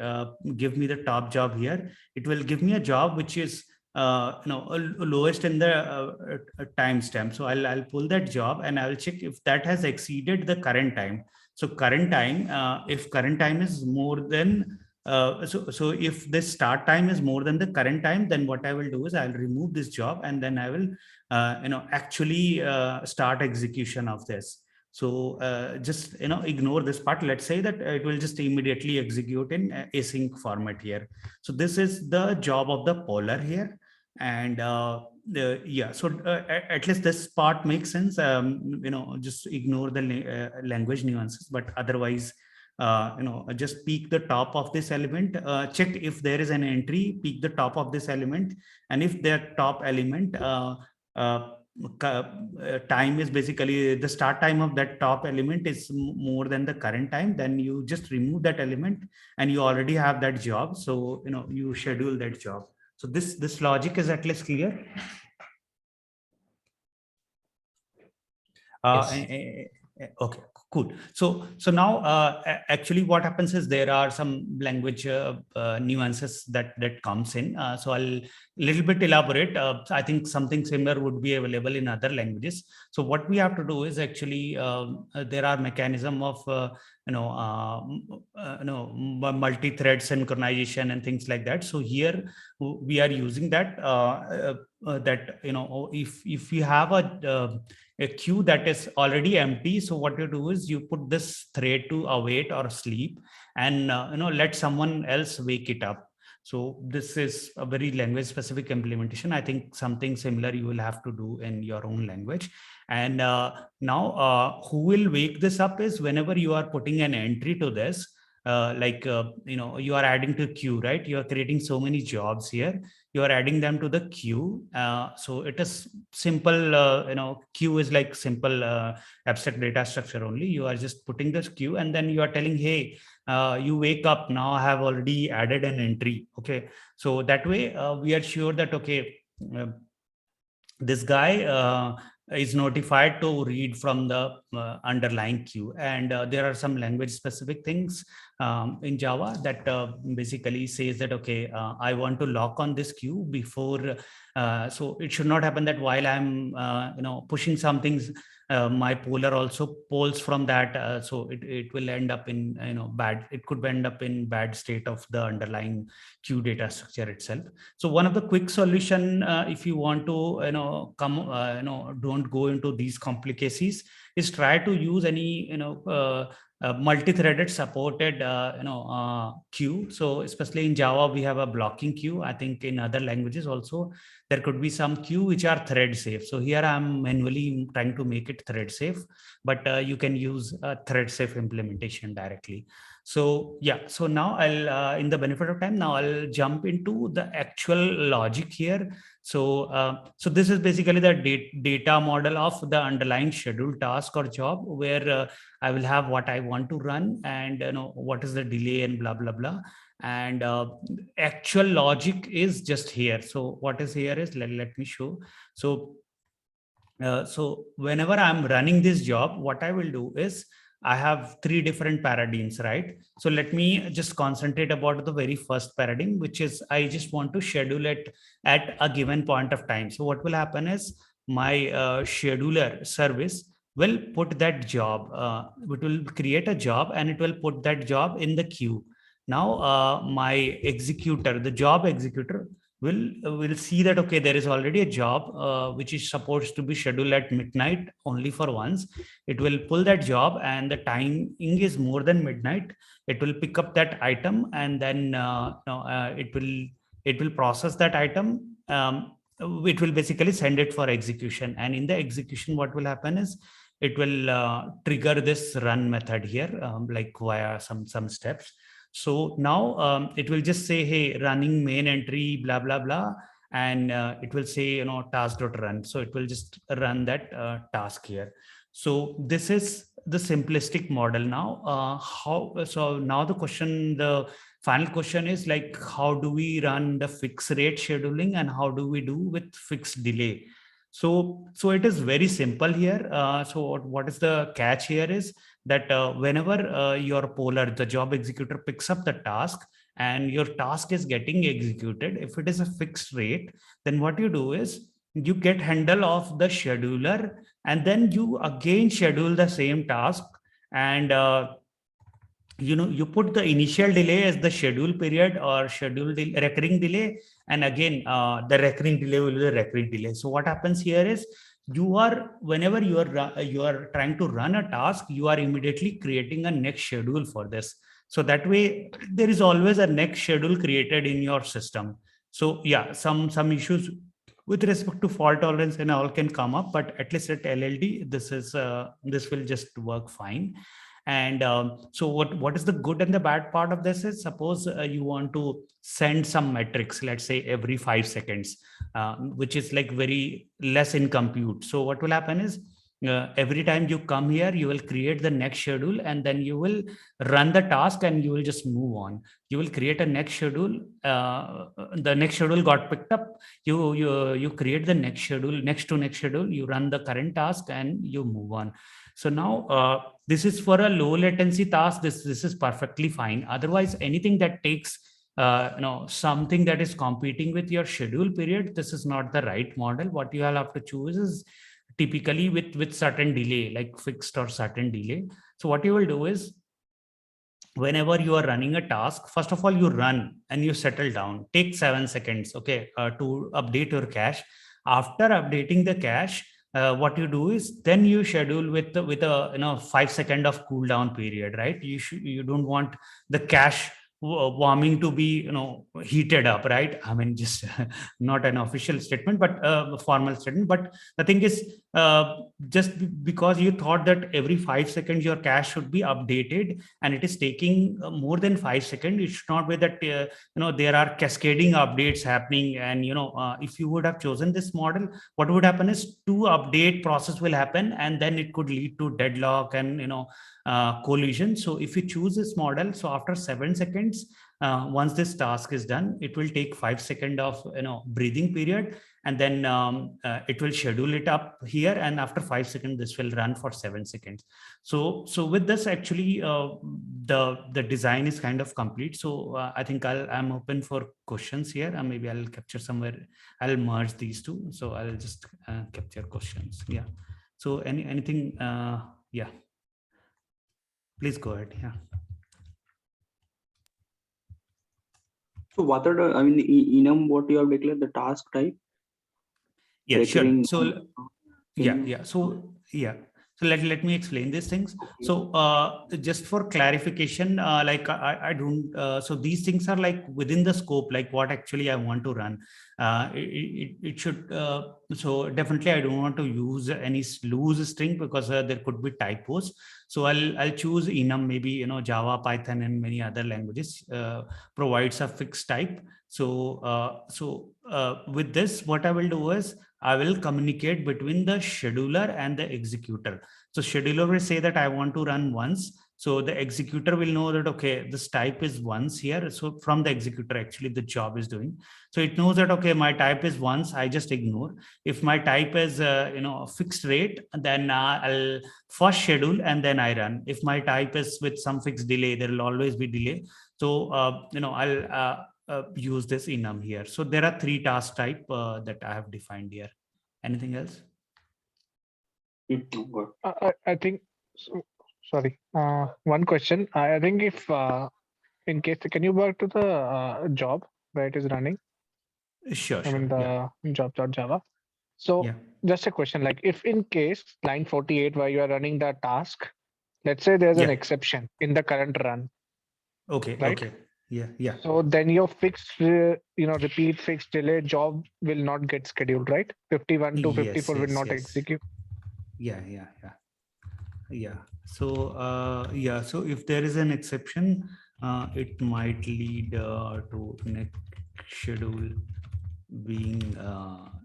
give me the top job here, it will give me a job which is lowest in the timestamp. So I'll pull that job and I'll check if that has exceeded the current time. So current time, if current time is more than so if this start time is more than the current time, then what I will do is I'll remove this job and then I will actually start execution of this. So just ignore this part. Let's say that it will just immediately execute in async format here. So this is the job of the poller here. And yeah, so at least this part makes sense. Just ignore the language nuances, but otherwise just peek the top of this element, check if there is an entry, peek the top of this element, and if that top element time is basically the start time of that top element is more than the current time, then you just remove that element and you already have that job. So you schedule that job. So this logic is at least clear. Okay, cool. So now actually what happens is there are some language nuances that comes in. So I'll little bit elaborate. I think something similar would be available in other languages. So what we have to do is actually there are mechanism of multi-thread synchronization and things like that. So here we are using that if we have a queue that is already empty, so what you do is you put this thread to await or sleep, and let someone else wake it up. So this is a very language specific implementation. I think something similar you will have to do in your own language. And now who will wake this up is whenever you are putting an entry to this, you are adding to queue, right? You are creating so many jobs here, you are adding them to the queue. So it is simple, queue is like simple abstract data structure only. You are just putting this queue and then you are telling, hey, you wake up now, I have already added an entry. Okay, so that way we are sure that, okay, this guy is notified to read from the underlying queue. And there are some language specific things in Java that basically says that, okay, I want to lock on this queue before, so it should not happen that while I'm pushing some things, my poller also polls from that, so it will end up in bad, it could end up in bad state of the underlying queue data structure itself. So one of the quick solution, if you want to don't go into these complicacies, is try to use any multi-threaded supported queue. So especially in Java we have a blocking queue. I think in other languages also there could be some queue which are thread safe. So here I'm manually trying to make it thread safe, but you can use a thread safe implementation directly. So yeah, so now I'll in the benefit of time, now I'll jump into the actual logic here. So so this is basically the data model of the underlying scheduled task or job, where I will have what I want to run and what is the delay and blah blah blah. And actual logic is just here. So what is here is, let me show. So so whenever I'm running this job, what I will do is I have three different paradigms, right? So let me just concentrate about the very first paradigm, which is I just want to schedule it at a given point of time. So what will happen is my scheduler service will put that job, it will create a job and it will put that job in the queue. Now my executor, the job executor, will see that, okay, there is already a job which is supposed to be scheduled at midnight only for once. It will pull that job and the timing is more than midnight. It will pick up that item and then it will process that item. It will basically send it for execution, and in the execution what will happen is it will trigger this run method here, like via some steps. So now it will just say, hey, running main entry, blah, blah, blah. And it will say, task.run. So it will just run that task here. So this is the simplistic model now. So now the final question is like, how do we run the fixed rate scheduling and how do we do with fixed delay? So it is very simple here. So what is the catch here is that whenever your poller, the job executor, picks up the task and your task is getting executed, if it is a fixed rate, then what you do is you get handle of the scheduler and then you again schedule the same task, and you put the initial delay as the schedule period or recurring delay, and again the recurring delay will be the recurring delay. So what happens here is whenever you are trying to run a task, you are immediately creating a next schedule for this. So that way there is always a next schedule created in your system. So yeah, some issues with respect to fault tolerance and all can come up, but at least at LLD, this will just work fine. And so what is the good and the bad part of this is, suppose you want to send some metrics, let's say every 5 seconds, which is like very less in compute. So what will happen is every time you come here, you will create the next schedule and then you will run the task and you will just move on. You will create a next schedule. The next schedule got picked up. You create the next schedule, next to next schedule. You run the current task and you move on. So now this is for a low latency task. This is perfectly fine. Otherwise, anything that takes something that is competing with your schedule period, this is not the right model. What you have to choose is typically with certain delay, like fixed or certain delay. So what you will do is, whenever you are running a task, first of all, you run and you settle down, take 7 seconds, okay, to update your cache. After updating the cache, what you do is then you schedule with a 5 second of cooldown period, right? You don't want the cache warming to be heated up, right? I mean, just not an official statement, but a formal statement. But the thing is, just because you thought that every 5 seconds your cache should be updated and it is taking more than 5 seconds, it should not be that there are cascading updates happening. And if you would have chosen this model, what would happen is 2 update process will happen and then it could lead to deadlock and collision. So if you choose this model, so after 7 seconds, once this task is done, it will take 5 seconds of breathing period, and then it will schedule it up here, and after 5 seconds this will run for 7 seconds. So with this, actually the design is kind of complete. So I think I'm open for questions here, and maybe I'll capture somewhere, I'll merge these two, so I'll just capture questions. Yeah, so anything, yeah, please go ahead. Yeah. So what are the, I mean, enum, what you have declared, the task type? Yeah, sure. Recurring, So yeah. So let me explain these things. So just for clarification, like I don't, so these things are like within the scope, like what actually I want to run. It should, so definitely I don't want to use any loose string, because there could be typos. So I'll choose enum. Maybe Java, Python, and many other languages provides a fixed type. So with this, what I will do is I will communicate between the scheduler and the executor. So scheduler will say that I want to run once. So the executor will know that, okay, this type is once here. So from the executor, actually the job is doing. So it knows that, okay, my type is once, I just ignore. If my type is, fixed rate, then I'll first schedule and then I run. If my type is with some fixed delay, there will always be delay. So, I'll use this enum here. So there are 3 task type that I have defined here. Anything else? I think, so, sorry, one question. I think if in case, can you work to the job where it is running? Sure. I mean the job.java. So Yeah. just a question, like if in case line 48 where you are running the task, let's say there's an Yeah. exception in the current run. Okay. Right? Okay. Yeah. So then your fixed, repeat fixed delay job will not get scheduled, right? 51 to 54 will not execute. Yeah. So so if there is an exception, it might lead to next schedule being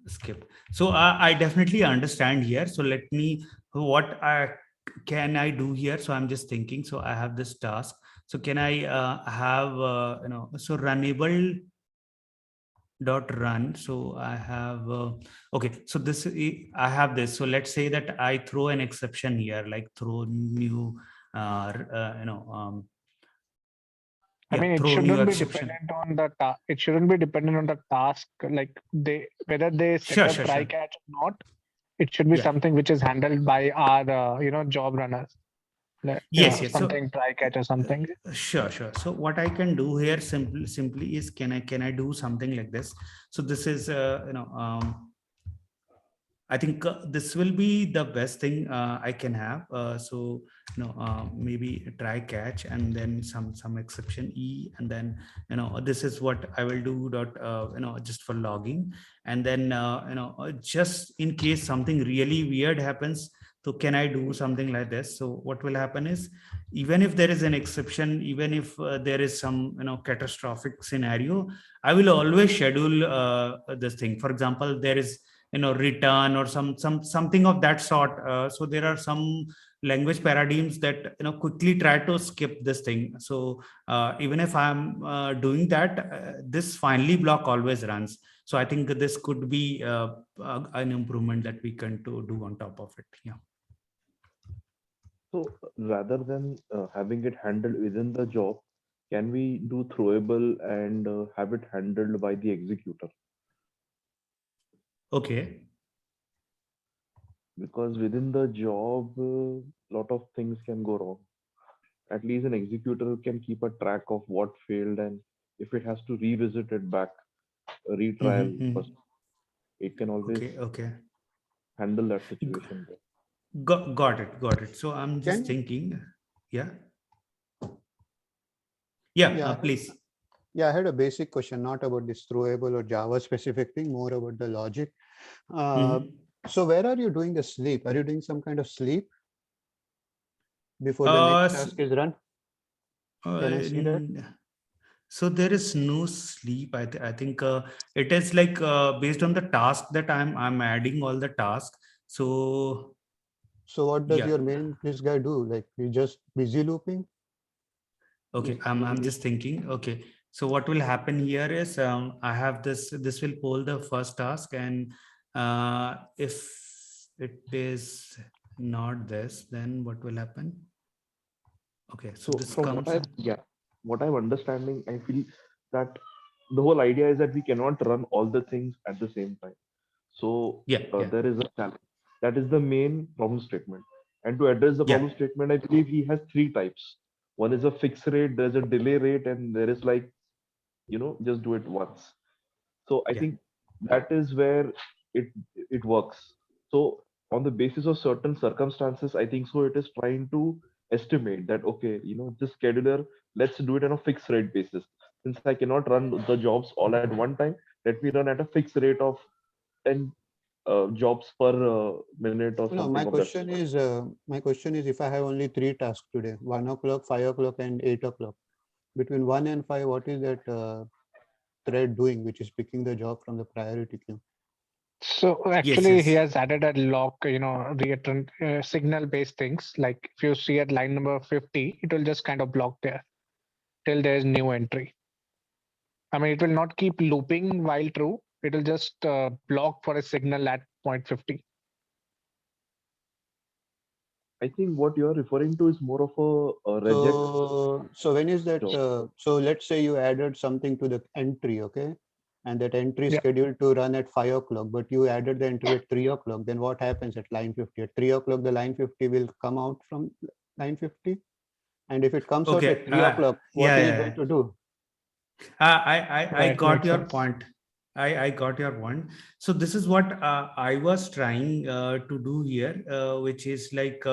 skipped. So I definitely understand here. So let me, what can I do here? So I'm just thinking, so I have this task. So can I have, so runnable dot run. So I have, okay, so I have this. So let's say that I throw an exception here, like throw new, I mean, it throw new shouldn't be exception. dependent on the it shouldn't be dependent on the task, like whether they set Sure, up sure, try sure. catch or not. It should be Yeah. something which is handled by our job runners. Yes, yes. So Something try catch or something. sure, sure. So what I can do here simply is, can I do something like this? So this is I think this will be the best thing I can have. So maybe try catch and then some exception e, and then this is what I will do dot just for logging, and then just in case something really weird happens. So can I do something like this? So what will happen is, even if there is an exception, even if there is some catastrophic scenario, I will always schedule this thing. For example, there is return or something of that sort. So there are some language paradigms that quickly try to skip this thing. So even if I'm doing that, this finally block always runs. So I think this could be an improvement that we can do on top of it. Yeah. So rather than having it handled within the job, can we do throwable and have it handled by the executor? Okay. Because within the job, a lot of things can go wrong. At least an executor can keep a track of what failed, and if it has to revisit it back, a retrial, first, it can always Okay. handle that situation. Got it. So I'm just thinking. Yeah. Yeah. Please. Yeah, I had a basic question, not about this throwable or Java specific thing, more about the logic. So where are you doing the sleep? Are you doing some kind of sleep before the next task is run? Can I see that? So there is no sleep. I think it is like based on the task that I'm adding all the tasks. So what does your this guy do? Like, you just busy looping? Okay, I'm just thinking. Okay, so what will happen here is I have this will poll the first task, and if it is not this, then what will happen? Okay, so this from comes. What I'm understanding, I feel that the whole idea is that we cannot run all the things at the same time. So there is a challenge. That is the main problem statement. And to address the problem statement, I believe he has three types. One is a fixed rate, there's a delay rate, and there is like, just do it once. So I think that is where it works. So on the basis of certain circumstances, I think so it is trying to estimate that, okay, this scheduler, let's do it on a fixed rate basis. Since I cannot run the jobs all at one time, let me run at a fixed rate of 10 jobs per minute or something. No, my question is, if I have only 3 tasks today, 1 o'clock, 5 o'clock, and 8 o'clock, between 1 and 5, what is that thread doing, which is picking the job from the priority queue? So actually, he has added a lock, return signal-based things. Like if you see at line number 50, it will just kind of block there till there is new entry. I mean, it will not keep looping while true. It will just block for a signal at point 50. I think what you're referring to is more of a reject. So when is that? So let's say you added something to the entry, okay? And that entry is scheduled to run at 5 o'clock, but you added the entry at 3 o'clock. Then what happens at line 50? At 3 o'clock, the line 50 will come out from line 50. And if it comes out at 3 o'clock, what is it going to do? I got your point. I got your point. So this is what I was trying to do here, which is like,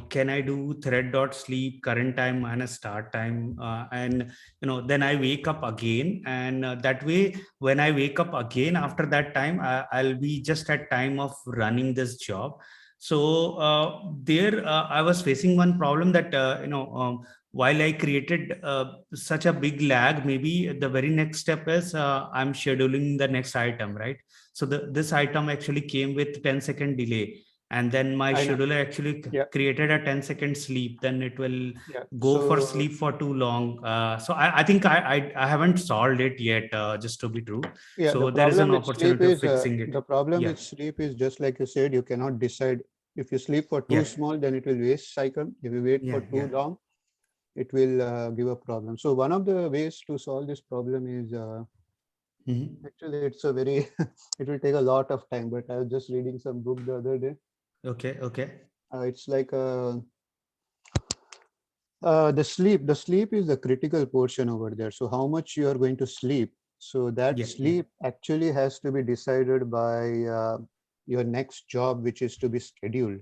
can I do thread dot sleep current time minus start time, and then I wake up again, and that way when I wake up again after that time, I'll be just at time of running this job. So there I was facing one problem that while I created such a big lag, maybe the very next step is I'm scheduling the next item, right? So this item actually came with 10-second delay. and then my I know. scheduler actually Yeah. created a 10-second sleep, then it will Yeah. go for So- sleep for too long. So I think I haven't solved it yet, just to be true. Yeah, So the there is an problem with sleep opportunity of is fixing it. the problem Yeah. with sleep is just like you said, you cannot decide. If you sleep for too Yeah. small, then it will waste cycle. If you wait for Yeah, too yeah. long, it will give a problem. So one of the ways to solve this problem is Mhm. actually it's a very it will take a lot of time. But I was just reading some book the other day. Okay, okay. It's like the sleep is the critical portion over there. So how much you are going to sleep. So that Yeah, sleep actually has to be decided by your next job, which is to be scheduled.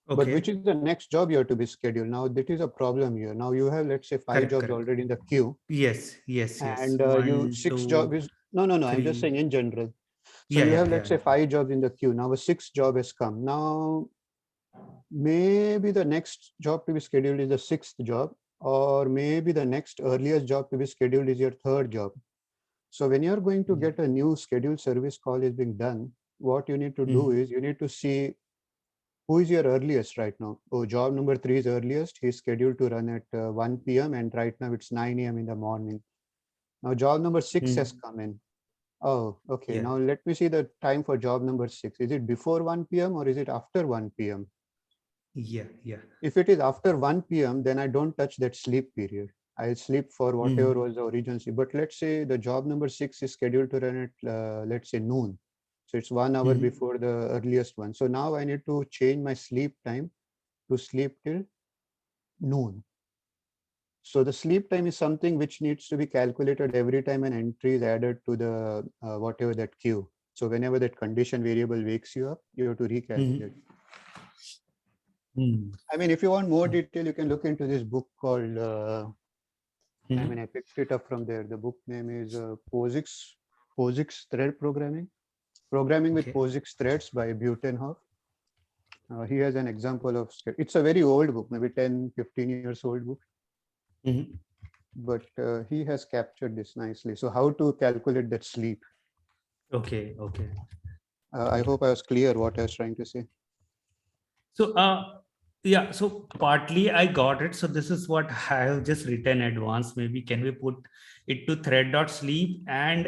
But which okay. is the next job you have to be scheduled. Now that is a problem here. Now you have, let's say, 5 Correct, jobs correct. already in the queue, Yes, yes, yes. and you 1, 6 job 2, is no. I'm just 3. saying in general. So Yeah, you yeah, have, let's yeah. say, 5 jobs in the queue. Now a 6th job has come. Now maybe the next job to be scheduled is the 6th job, or maybe the next earliest job to be scheduled is your 3rd job. So when you're going to Yeah. get a new scheduled service call is being done, what you need to do Mhm. is you need to see who is your earliest right now. Oh, job number 3 is earliest. He's scheduled to run at 1 p.m. and right now it's 9 a.m. in the morning. Now job number 6 has Mhm. come in. Oh, okay. Yeah, Now let me see the time for job number 6. Is it before 1 p.m. or is it after 1 p.m.? yeah, yeah. If it is after 1 p.m., then I don't touch that sleep period. I'll sleep for whatever Mhm. was the original sleep. But let's say the job number 6 is scheduled to run at, let's say, noon. So it's 1 hour Mhm. before the earliest one. So now I need to change my sleep time to sleep till noon. So the sleep time is something which needs to be calculated every time an entry is added to the whatever that queue. So whenever that condition variable wakes you up, you have to recalculate. Mhm. I mean, if you want more detail, you can look into this book called, I Mhm. mean, I picked it up from there. The book name is POSIX Thread Programming with Okay. POSIX Threads by Butenhoff. He has an example of, it's a very old book, maybe 10, 15 years old book. Mhm. But he has captured this nicely. So how to calculate that sleep? Okay, okay. I hope I was clear what I was trying to say. So, yeah, so partly I got it. So this is what I have just written advance. Maybe can we put it to thread.sleep and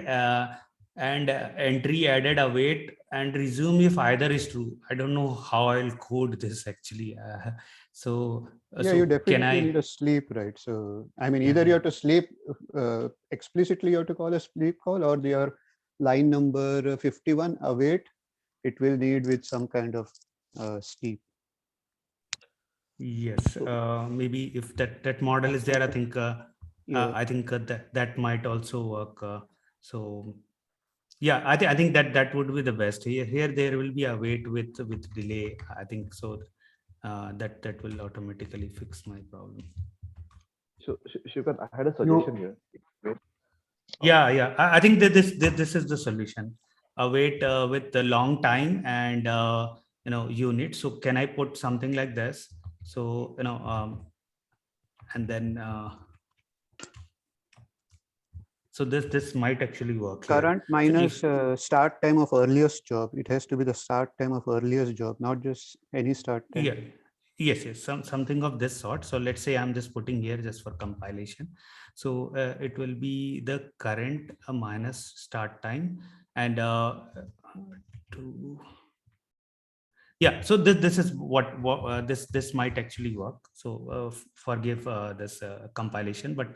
entry added await and resume if either is true. I don't know how I'll code this actually. Yeah, you Can definitely need I? a sleep, right? So, I mean, Yeah, either you yeah. have to sleep explicitly, you have to call a sleep call, or your line number 51 await, it will need with some kind of sleep. Yes, So, maybe if that model is there, yeah. I think that might also work. So yeah, I think that would be the best. Here there will be a wait with delay. I think so. That will automatically fix my problem. So, Shivan, I had a You, suggestion here. Wait, Yeah, yeah. I think that this is the solution. Wait with the long time and unit. So can I put something like this? So and then so this might actually work here. current So if minus start time of earliest job. It has to be the start time of earliest job, not just any start time. yeah, yes, something of this sort. So let's say I'm just putting here just for compilation. So it will be the current minus start time and to yeah. So this is what this might actually work. So forgive this compilation, but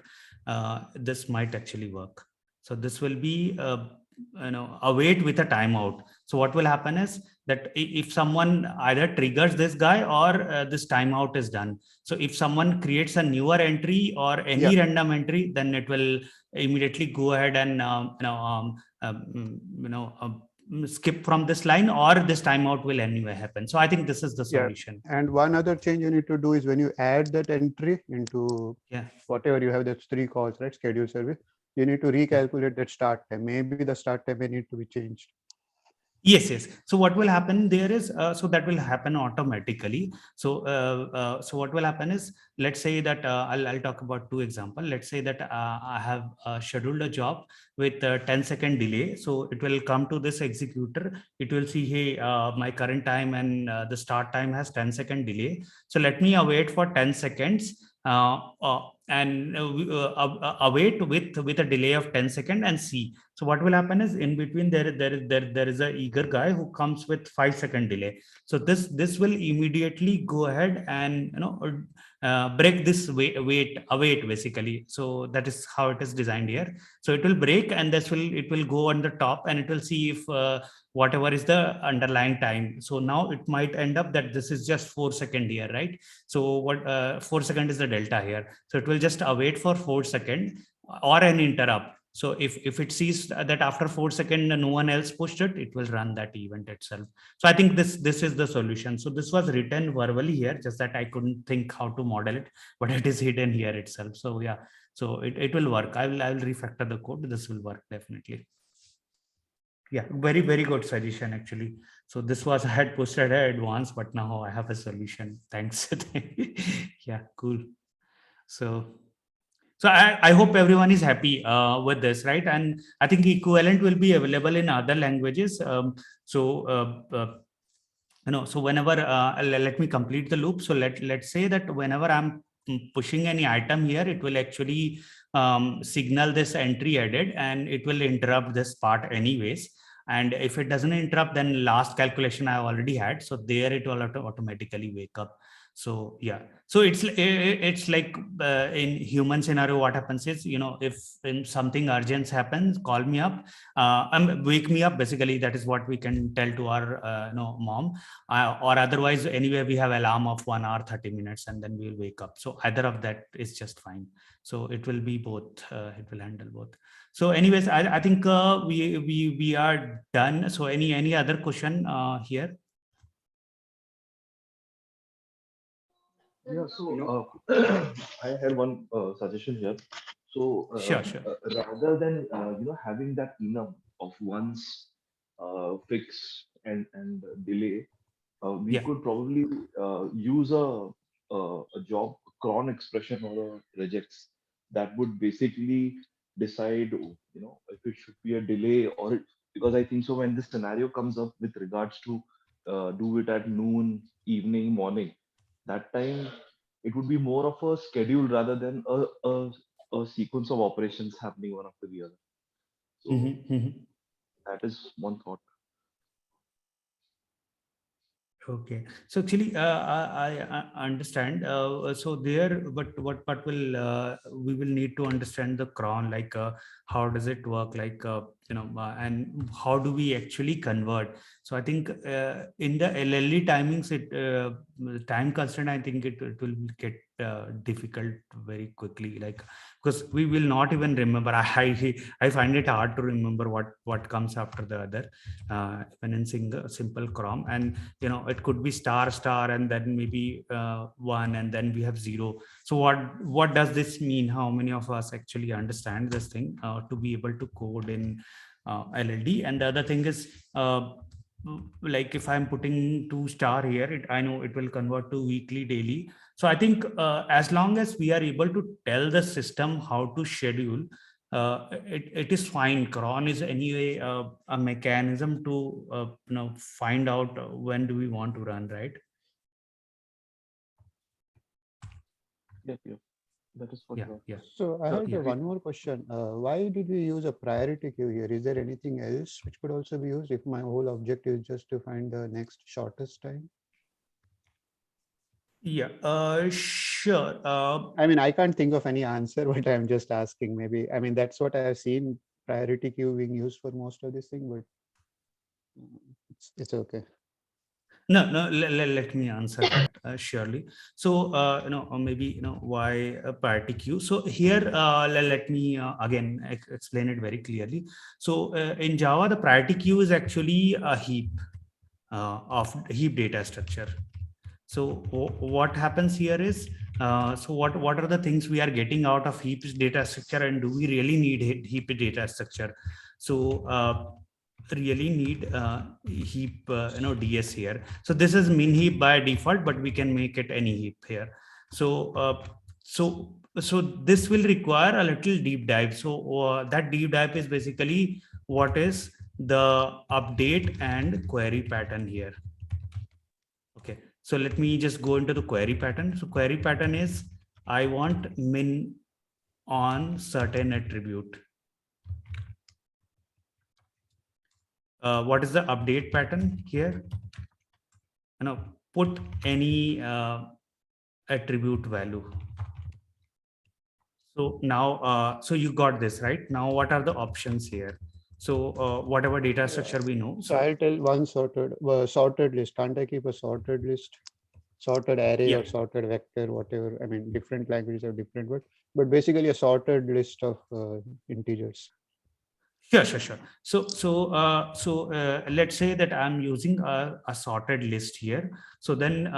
this might actually work. So this will be await with a timeout. So what will happen is that if someone either triggers this guy or this timeout is done. So if someone creates a newer entry or any Yeah. random entry, then it will immediately go ahead and skip from this line, or this timeout will anyway happen. So I think this is the Yeah. solution. And one other change you need to do is when you add that entry into Yeah. whatever you have, that's 3 calls, right? Schedule service. You need to recalculate that start time. Maybe the start time may need to be changed. Yes. So what will happen there is, so that will happen automatically. So what will happen is, let's say that I'll talk about two examples. Let's say that I have scheduled a job with a 10-second delay. So it will come to this executor. It will see, hey, my current time and the start time has 10-second delay. So let me await for 10 seconds. And await with a delay of 10 seconds and see. So what will happen is, in between there is a eager guy who comes with 5-second delay. So this will immediately go ahead and break this await basically. So that is how it is designed here. So it will break, and it will go on the top, and it will see if whatever is the underlying time. So now it might end up that this is just 4 seconds here, right? So what 4 seconds is the delta here. So it will just await for 4 seconds or an interrupt. So if it sees that after 4 seconds no one else pushed it, it will run that event itself. So I think this is the solution. So this was written verbally here, just that I couldn't think how to model it, but it is hidden here itself. So yeah, so it will work. I will refactor the code. This will work definitely. Yeah, very good suggestion actually. So this was, I had posted advanced, but now I have a solution. Thanks. Yeah, cool. So I hope everyone is happy with this, right? And I think equivalent will be available in other languages. So whenever let me complete the loop. So let's say that whenever I'm pushing any item here, it will actually signal this entry added, and it will interrupt this part anyways. And if it doesn't interrupt, then last calculation I already had. So there it will automatically wake up. So yeah, so it's like in human scenario, what happens is, if something urgent happens, call me up, wake me up. Basically, that is what we can tell to our mom, or otherwise anyway we have alarm of 1 hour 30 minutes, and then we'll wake up. So either of that is just fine. So it will be both. It will handle both. So anyways, I think we are done. So any other question here? Yeah, so I had one suggestion here. So Sure. rather than having that enum of once fix and delay, we Yeah. could probably use a job cron expression or a regex that would basically decide, if it should be a delay or because I think so when this scenario comes up with regards to do it at noon, evening, morning, that time it would be more of a schedule rather than a sequence of operations happening one after the other. So that is one thought. Okay, so actually, I understand. So there, but what will we will need to understand the cron, like how does it work, like and how do we actually convert? So I think in the LLD timings, time constraint, I think it will get difficult very quickly, like because we will not even remember. I find it hard to remember what comes after the other when in simple cron. And it could be star and then maybe 1, and then we have 0. So what does this mean? How many of us actually understand this thing to be able to code in LLD? And the other thing is, like if I'm putting 2 star here, I know it will convert to weekly, daily. So I think as long as we are able to tell the system how to schedule, it is fine. Cron is anyway a mechanism to find out when do we want to run, right? Yeah. That is what. Yeah. So I had one more question. Why did we use a priority queue here? Is there anything else which could also be used if my whole objective is just to find the next shortest time? Yeah, sure. I mean, I can't think of any answer, but I'm just asking. Maybe, I mean, that's what I've seen priority queue being used for most of this thing, but it's okay. No, let me answer that surely. So, maybe, why a priority queue? So here, let me again explain it very clearly. So in Java, the priority queue is actually a heap of heap data structure. So what happens here is, so what are the things we are getting out of heap data structure, and do we really need heap data structure? So really need heap DS here. So this is min heap by default, but we can make it any heap here. So so this will require a little deep dive. So that deep dive is basically what is the update and query pattern here. Okay, so let me just go into the query pattern. So query pattern is I want min on certain attribute. What is the update pattern here? Put any attribute value. So now, so you got this, right? Now, what are the options here? So whatever data structure we know. So I'll tell one sorted list. Can't I keep a sorted list? Sorted array or sorted vector, whatever. I mean, different languages have different words, but basically a sorted list of integers. Sure. So let's say that I'm using a sorted list here. So then,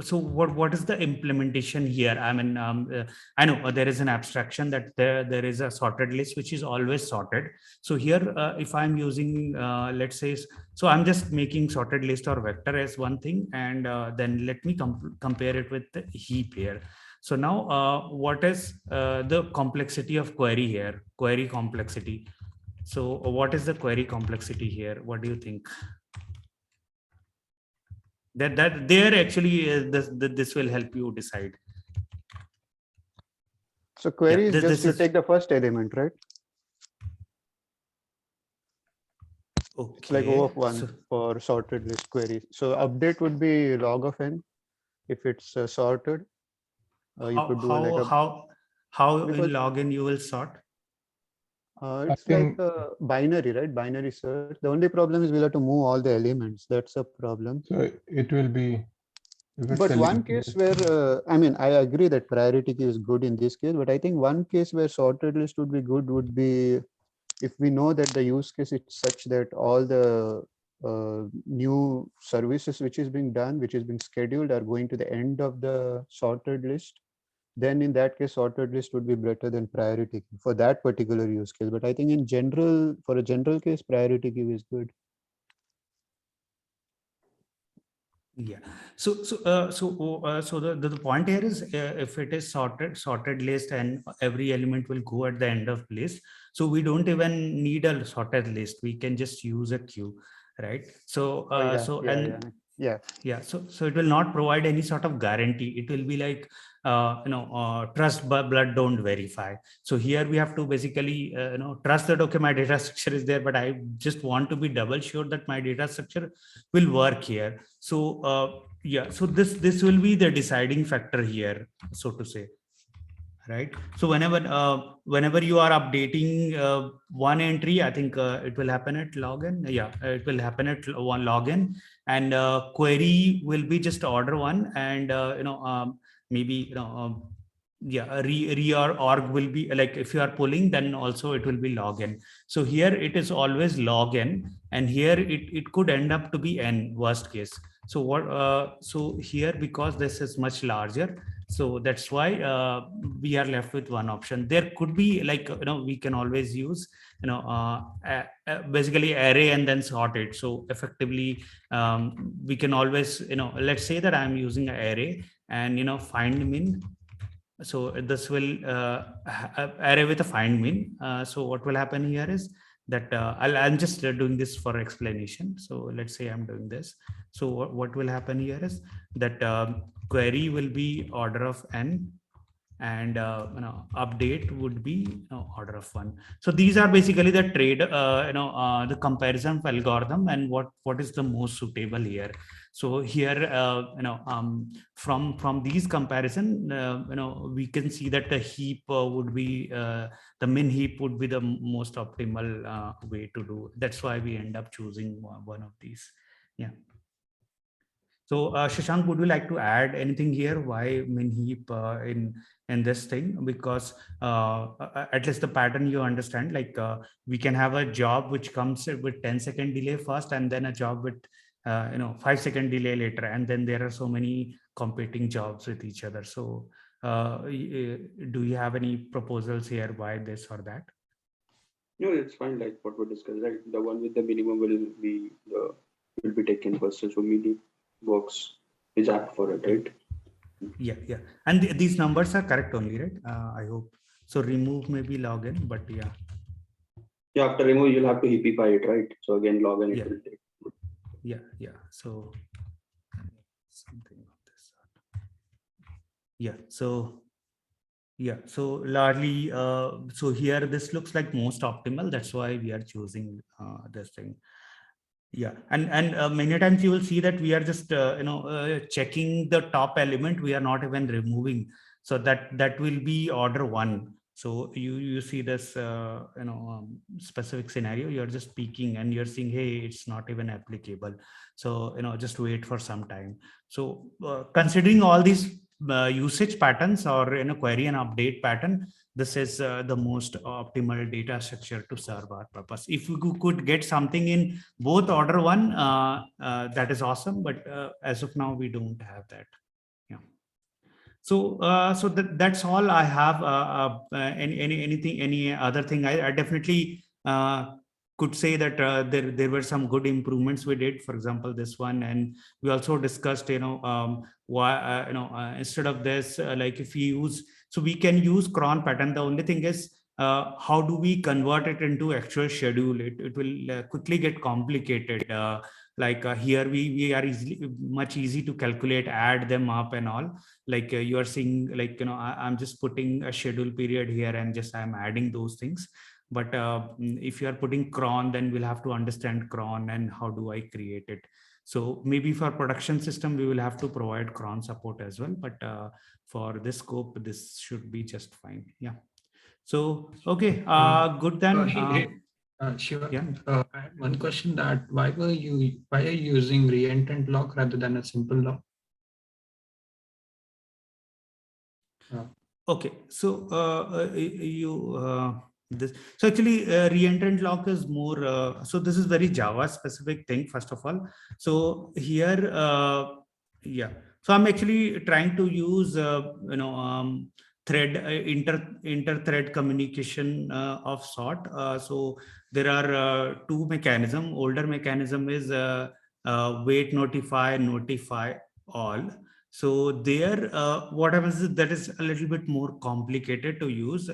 so what is the implementation here? I mean, I know there is an abstraction that there is a sorted list which is always sorted. So here, if I'm using, let's say, so I'm just making sorted list or vector as one thing, and then let me compare it with the heap here. So now, what is the complexity of query here? Query complexity. So what is the query complexity here? What do you think? That there actually this will help you decide. So query is just to take the first element, right? Okay. It's like O of 1 for sorted list query. So update would be log of n if it's sorted. You could do like how in login you will sort? It's like a binary, right? Binary search. The only problem is we'll have to move all the elements. That's a problem. So it will be. But one case where, I mean, I agree that priority key is good in this case, but I think one case where sorted list would be good would be if we know that the use case is such that all the new services which is being done, which is being scheduled, are going to the end of the sorted list. Then in that case, sorted list would be better than priority queue for that particular use case. But I think in general, for a general case, priority queue is good. Yeah. So the point here is if it is sorted list and every element will go at the end of list, so we don't even need a sorted list. We can just use a queue, right? So so it will not provide any sort of guarantee. It will be like trust but blood don't verify. So here we have to basically trust that okay, my data structure is there, but I just want to be double sure that my data structure will work here. So so this will be the deciding factor here, so to say. Right. So whenever you are updating one entry, I think it will happen at login. Yeah, it will happen at one login, and query will be just order one, and maybe re or org will be like if you are pulling, then also it will be login. So here it is always login, and here it could end up to be n worst case. So so here, because this is much larger, so that's why we are left with one option. There could be like we can always use basically array and then sort it. So effectively we can always let's say that I'm using an array and find min. So this will array with a find min. So what will happen here is that I'm just doing this for explanation. So let's say I'm doing this. So what will happen here is that query will be order of n, and update would be order of 1. So these are basically the trade the comparison of algorithm and what is the most suitable here. So here from these comparison we can see that the heap would be the min heap would be the most optimal way to do. That's why we end up choosing one of these. Yeah. So Shashank, would you like to add anything here? Why min heap in this thing? Because at least the pattern you understand, like we can have a job which comes with 10-second delay first, and then a job with 5-second delay later, and then there are so many competing jobs with each other. So do you have any proposals here? Why this or that? No, it's fine. Like what we discussed, right? The one with the minimum will be taken first. So mini works is apt for it, right? Yeah. And these numbers are correct only, right? I hope. So remove maybe login, but yeah. Yeah, after remove, you'll have to hippify it, right? So again, log in, it Yeah. will take. Yeah. So something of this sort. Yeah. So largely, so here this looks like most optimal. That's why we are choosing this thing. Yeah, and many times you will see that we are just checking the top element. We are not even removing. So that will be order one. So you see this specific scenario. You're just peeking and you're seeing, hey, it's not even applicable. So just wait for some time. So considering all these usage patterns or query and update pattern, this is the most optimal data structure to serve our purpose. If we could get something in both order one, that is awesome. But as of now, we don't have that. Yeah. So that's all I have. Any other thing? I definitely could say that there were some good improvements we did. For example, this one, and we also discussed why instead of this, like if we use, so we can use cron pattern. The only thing is, how do we convert it into actual schedule? It will quickly get complicated. Here we are much easy to calculate, add them up and all. Like you are seeing, like I'm just putting a schedule period here and just I'm adding those things. But if you are putting cron, then we'll have to understand cron and how do I create it. So maybe for production system we will have to provide cron support as well, but for this scope this should be just fine. Yeah. So okay, good then. Shiva, Yeah. I had one question: that why are you using reentrant lock rather than a simple lock? Okay, so this, so actually reentrant lock is more so this is very Java specific thing first of all. So here yeah, so I'm actually trying to use thread inter thread communication of sort. So there are two mechanism. Older mechanism is wait, notify all. So there, what happens is that is a little bit more complicated to use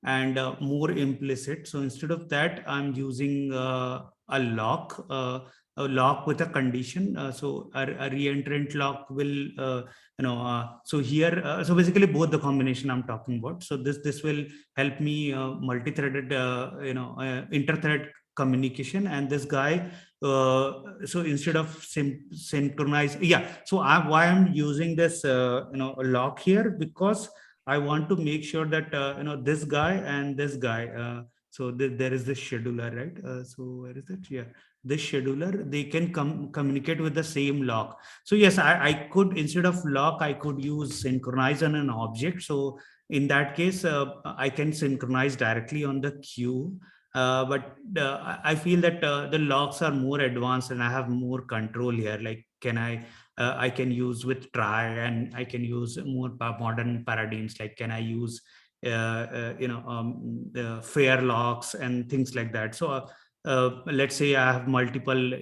and more implicit. So instead of that, I'm using a lock with a condition. So a reentrant lock will, so here, so basically both the combination I'm talking about. So this will help me multi-threaded, inter-thread communication. And this guy, so instead of synchronize, yeah, so why I'm using this lock here, because I want to make sure that this guy and this guy, so there is this scheduler, right? So where is it? Yeah, this scheduler, they can communicate with the same lock. So yes, I could, instead of lock, I could use synchronize on an object. So in that case, I can synchronize directly on the queue. But I feel that the locks are more advanced and I have more control here. Like, I can use with try, and I can use more modern paradigms. Like, can I use fair locks and things like that. So let's say I have multiple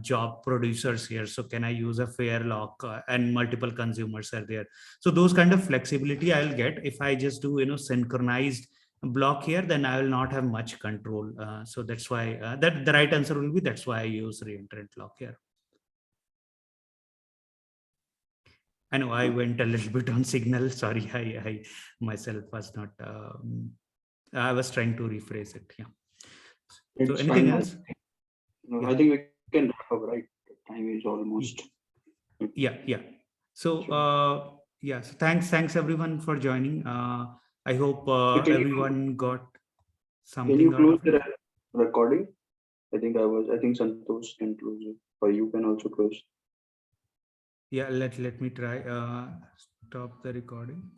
job producers here, so can I use a fair lock and multiple consumers are there. So those kind of flexibility I'll get if I just do synchronized block here, then I will not have much control. So that's why that the right answer will be, that's why I use reentrant lock here. I know I went a little bit on signal. Sorry, I myself was not. I was trying to rephrase it. Yeah. So anything else? No, I think we can wrap up, right? The time is almost. Yeah. So yeah. So thanks everyone for joining. I hope everyone got something. Can you close out of it. the recording? I think Santosh can close it, or you can also close. Yeah, let me try. Stop the recording.